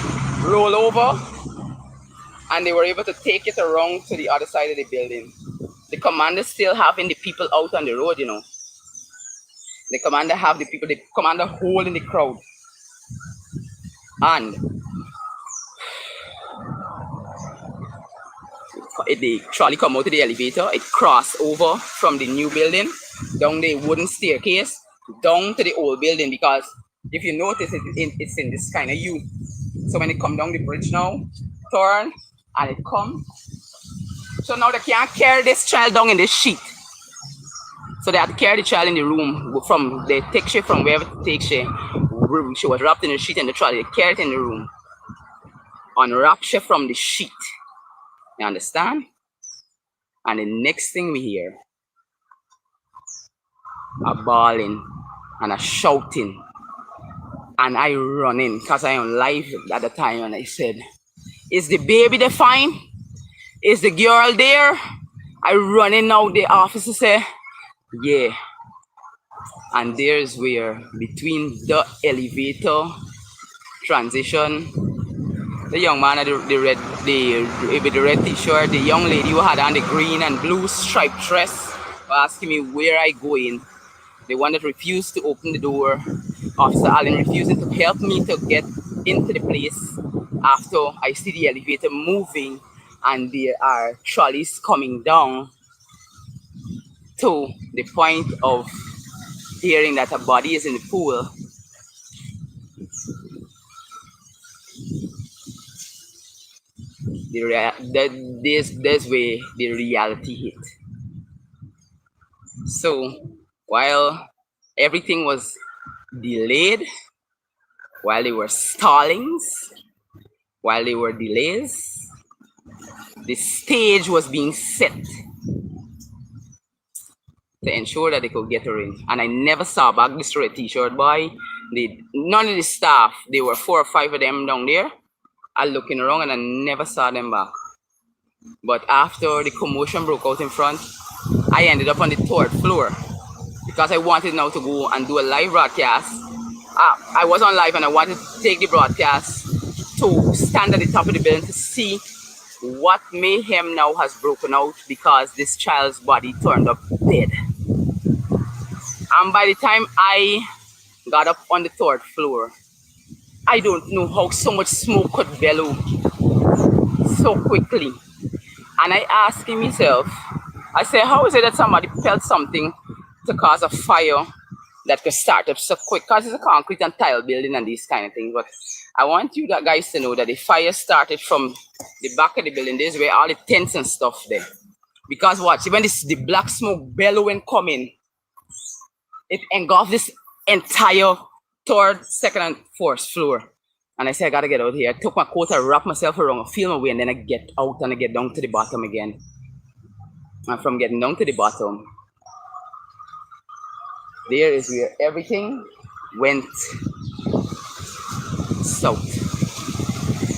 S12: roll over, and they were able to take it around to the other side of the building. The commander still having the people out on the road, you know. The commander have the people, the commander holding the crowd. And the trolley come out to the elevator, it crossed over from the new building, down the wooden staircase, down to the old building, because if you notice, it's in this kind of U. So when it come down the bridge now, turn, and it come. So now they can't carry this child down in this sheet. So they had to carry the child in the room from, they take she from wherever to take she. She was wrapped in the sheet and the trolley, they carried it in the room. Unwrap she from the sheet. You understand? And the next thing we hear, a bawling and a shouting. And I run in because I am live at the time and I said, is the baby there fine? Is the girl there? I run in now, the officer say, yeah. And there's where between the elevator transition, the young man at with the red t-shirt, the young lady who had on the green and blue striped dress were asking me where I go in. The one that refused to open the door, Officer Allen refusing to help me to get into the place after I see the elevator moving and there are trolleys coming down to the point of hearing that a body is in the pool. There's where the reality hit. So while everything was delayed, while there were stallings, while there were delays, the stage was being set to ensure that they could get her in. And I never saw back this red t-shirt boy. None of the staff, there were 4 or 5 of them down there, are looking around and I never saw them back. But after the commotion broke out in front, I ended up on the 3rd floor because I wanted now to go and do a live broadcast. I was on live and I wanted to take the broadcast to stand at the top of the building to see what mayhem now has broken out because this child's body turned up dead. And by the time I got up on the 3rd floor, I don't know how so much smoke could bellow so quickly. And I asked myself, I said, how is it that somebody felt something to cause a fire that could start up so quick? Because it's a concrete and tile building and these kind of things. But I want you guys to know that the fire started from the back of the building. This is where all the tents and stuff there. Because watch, when the black smoke bellowing coming, it engulfed this entire 3rd, 2nd, and 4th floor. And I said, I gotta get out here. I took my coat, I wrapped myself around, I feel my way, and then I get out and I get down to the bottom again. And from getting down to the bottom, there is where everything went south.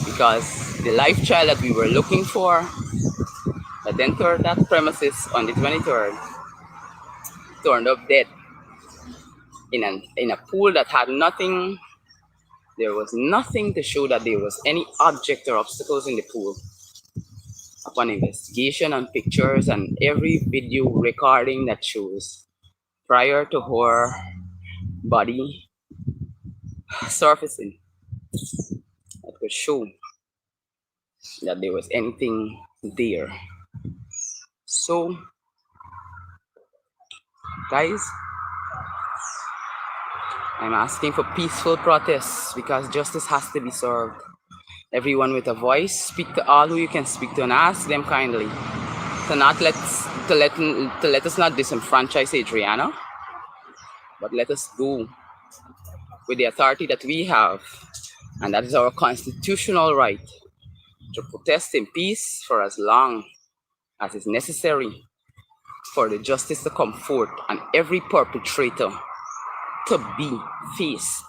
S12: Because the life child that we were looking for, that that entered that premises on the 23rd turned up dead in a pool that had nothing. There was nothing to show that there was any object or obstacles in the pool. Upon investigation and pictures and every video recording that shows prior to her body surfacing, that could show that there was anything there. So, guys, I'm asking for peaceful protests because justice has to be served. Everyone with a voice, speak to all who you can speak to and ask them kindly to not let us not disenfranchise Adrianna, but let us go with the authority that we have, and that is our constitutional right to protest in peace for as long as is necessary for the justice to come forth and every perpetrator to be faced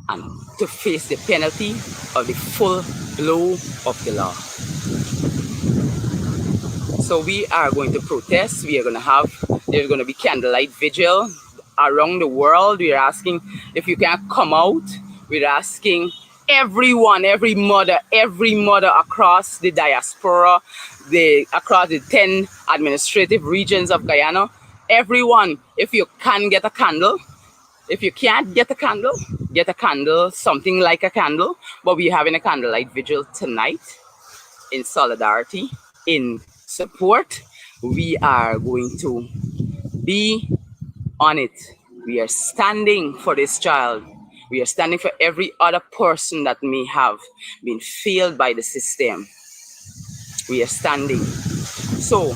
S12: and to face the penalty of the full blow of the law. So we are going to protest. We are going to have, there's going to be candlelight vigil around the world. We're asking if you can come out. We're asking everyone, every mother across the diaspora, across the 10 administrative regions of Guyana, everyone, if you can get a candle, if you can't get a candle, something like a candle, but we're having a candlelight vigil tonight in solidarity, in support. We are going to be on it. We are standing for this child. We are standing for every other person that may have been failed by the system. We are standing. So,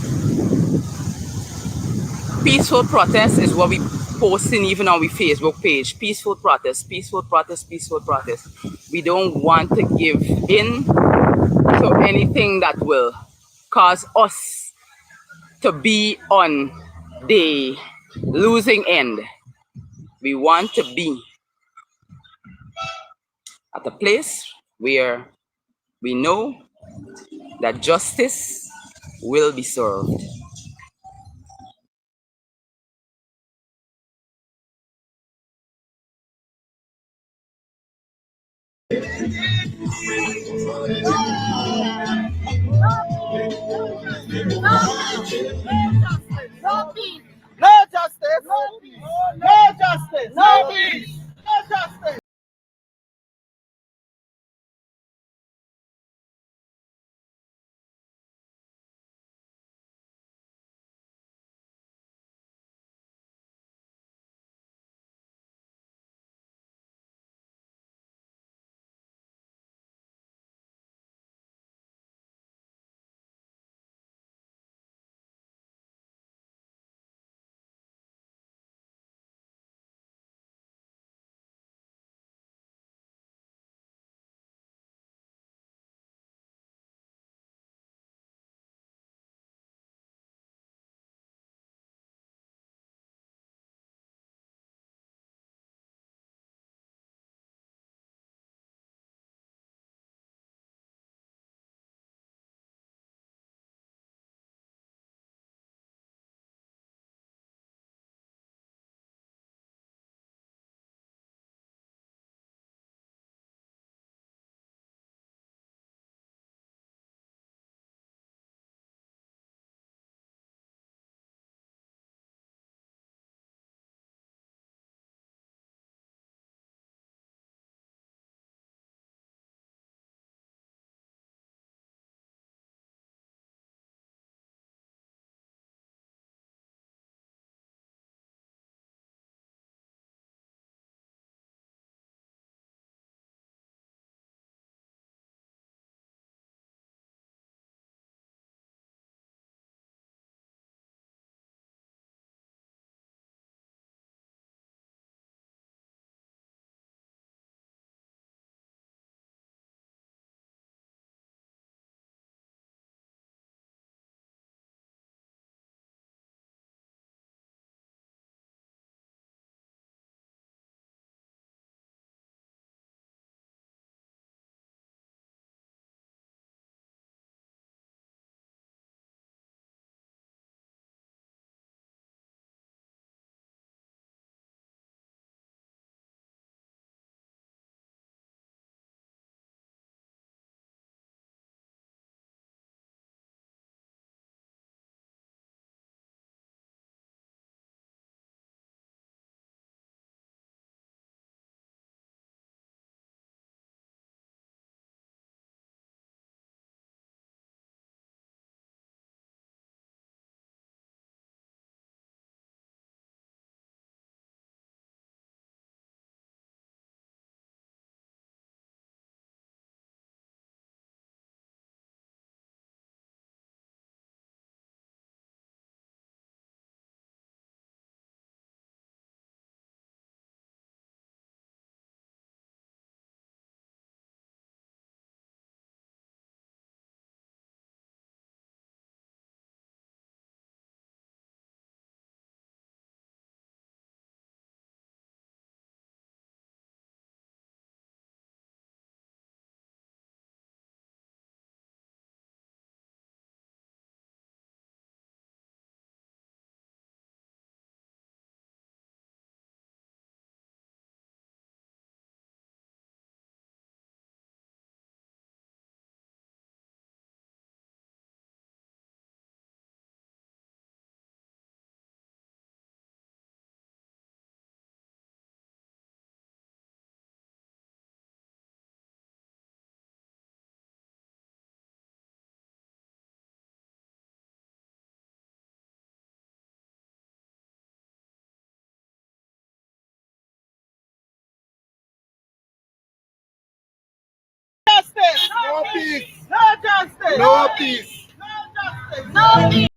S12: peaceful protest is what we posting even on our Facebook page. Peaceful protest, peaceful protest, peaceful protest. We don't want to give in to anything that will cause us to be on the losing end. We want to be at a place where we know that justice will be served.
S9: No peace. No justice. No peace. No justice. No peace. No justice. justice.
S2: No peace.
S9: No justice.
S2: No peace.
S9: No justice. No peace.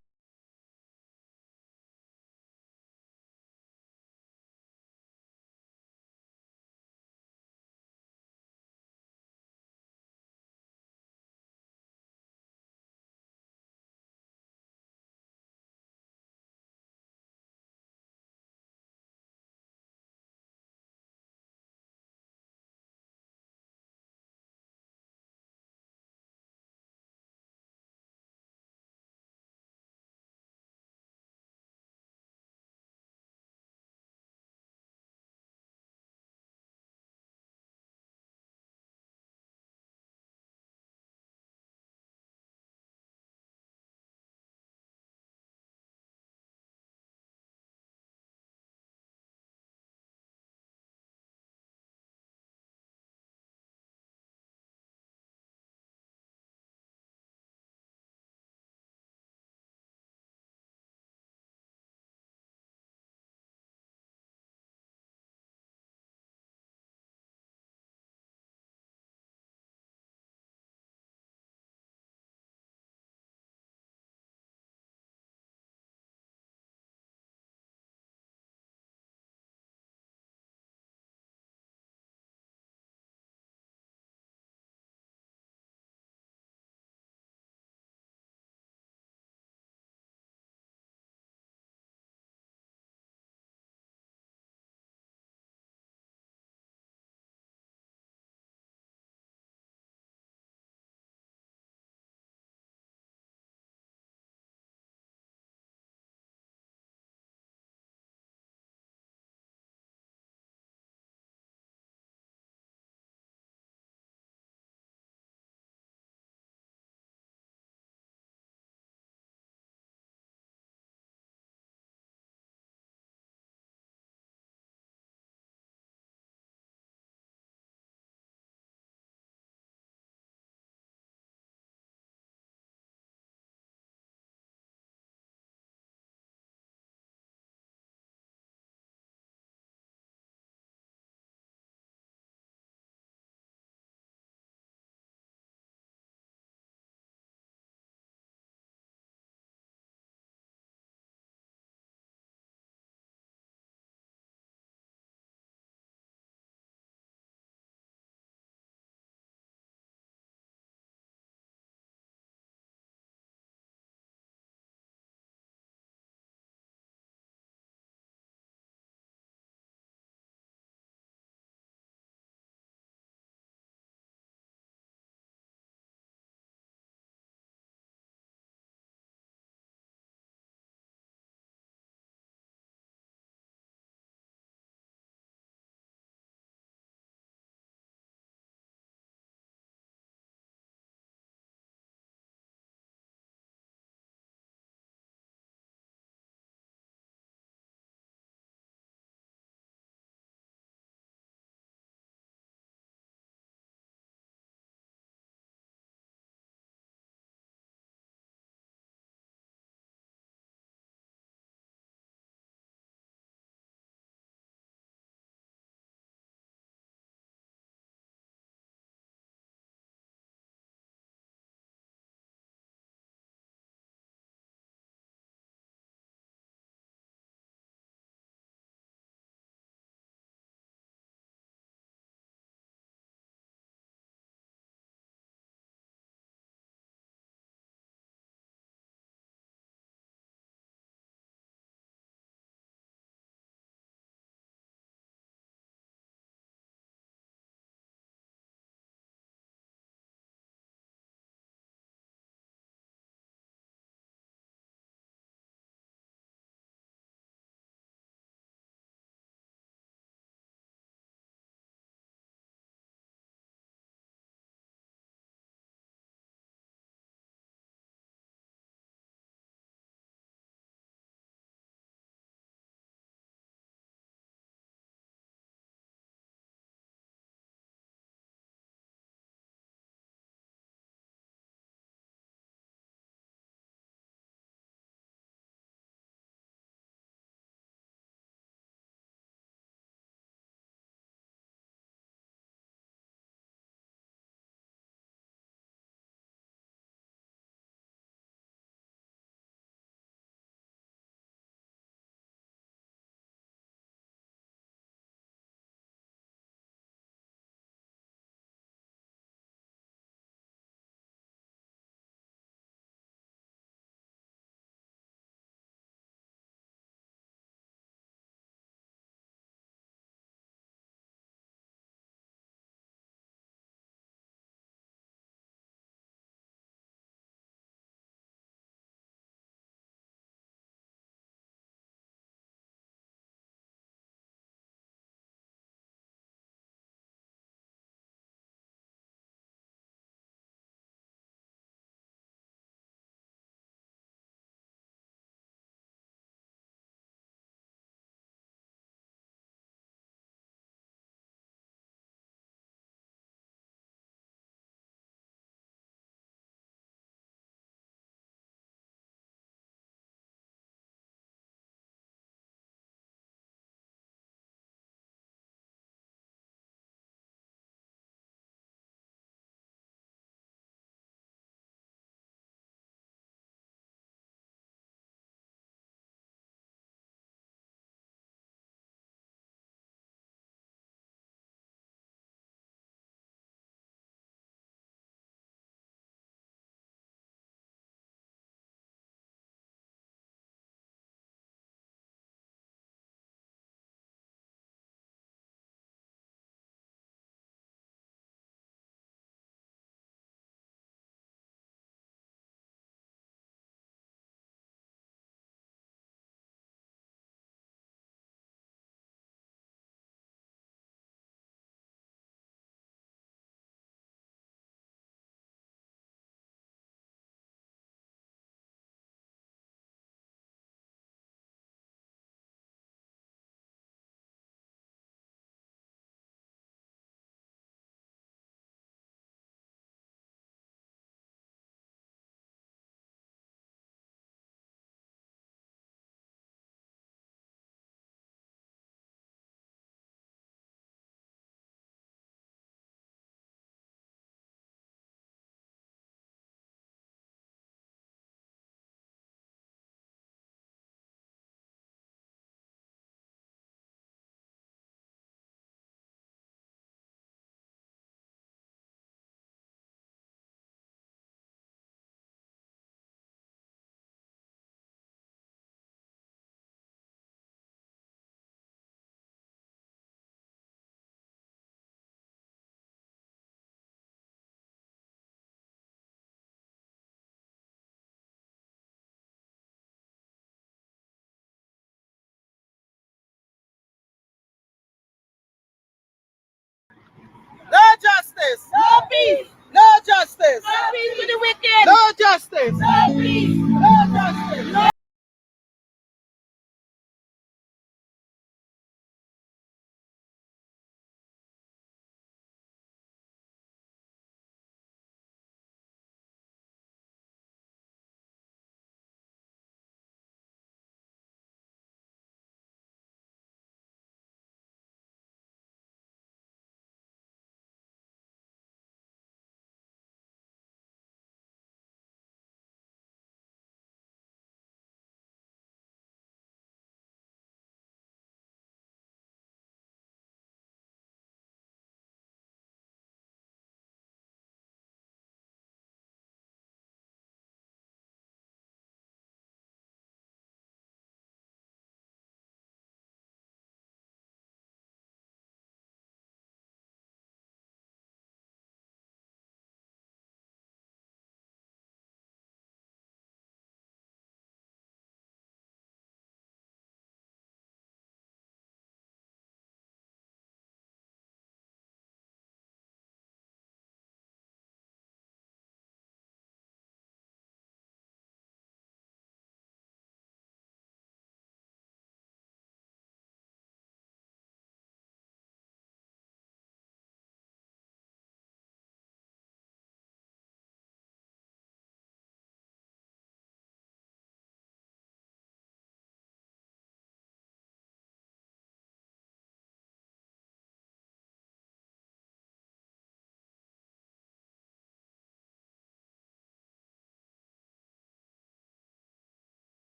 S9: justice.
S6: No peace.
S9: No justice.
S6: No peace to the wicked.
S9: No justice.
S6: No peace.
S9: No justice.
S6: No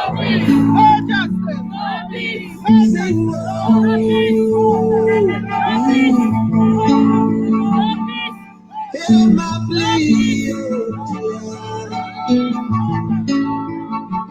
S4: Hear my plea,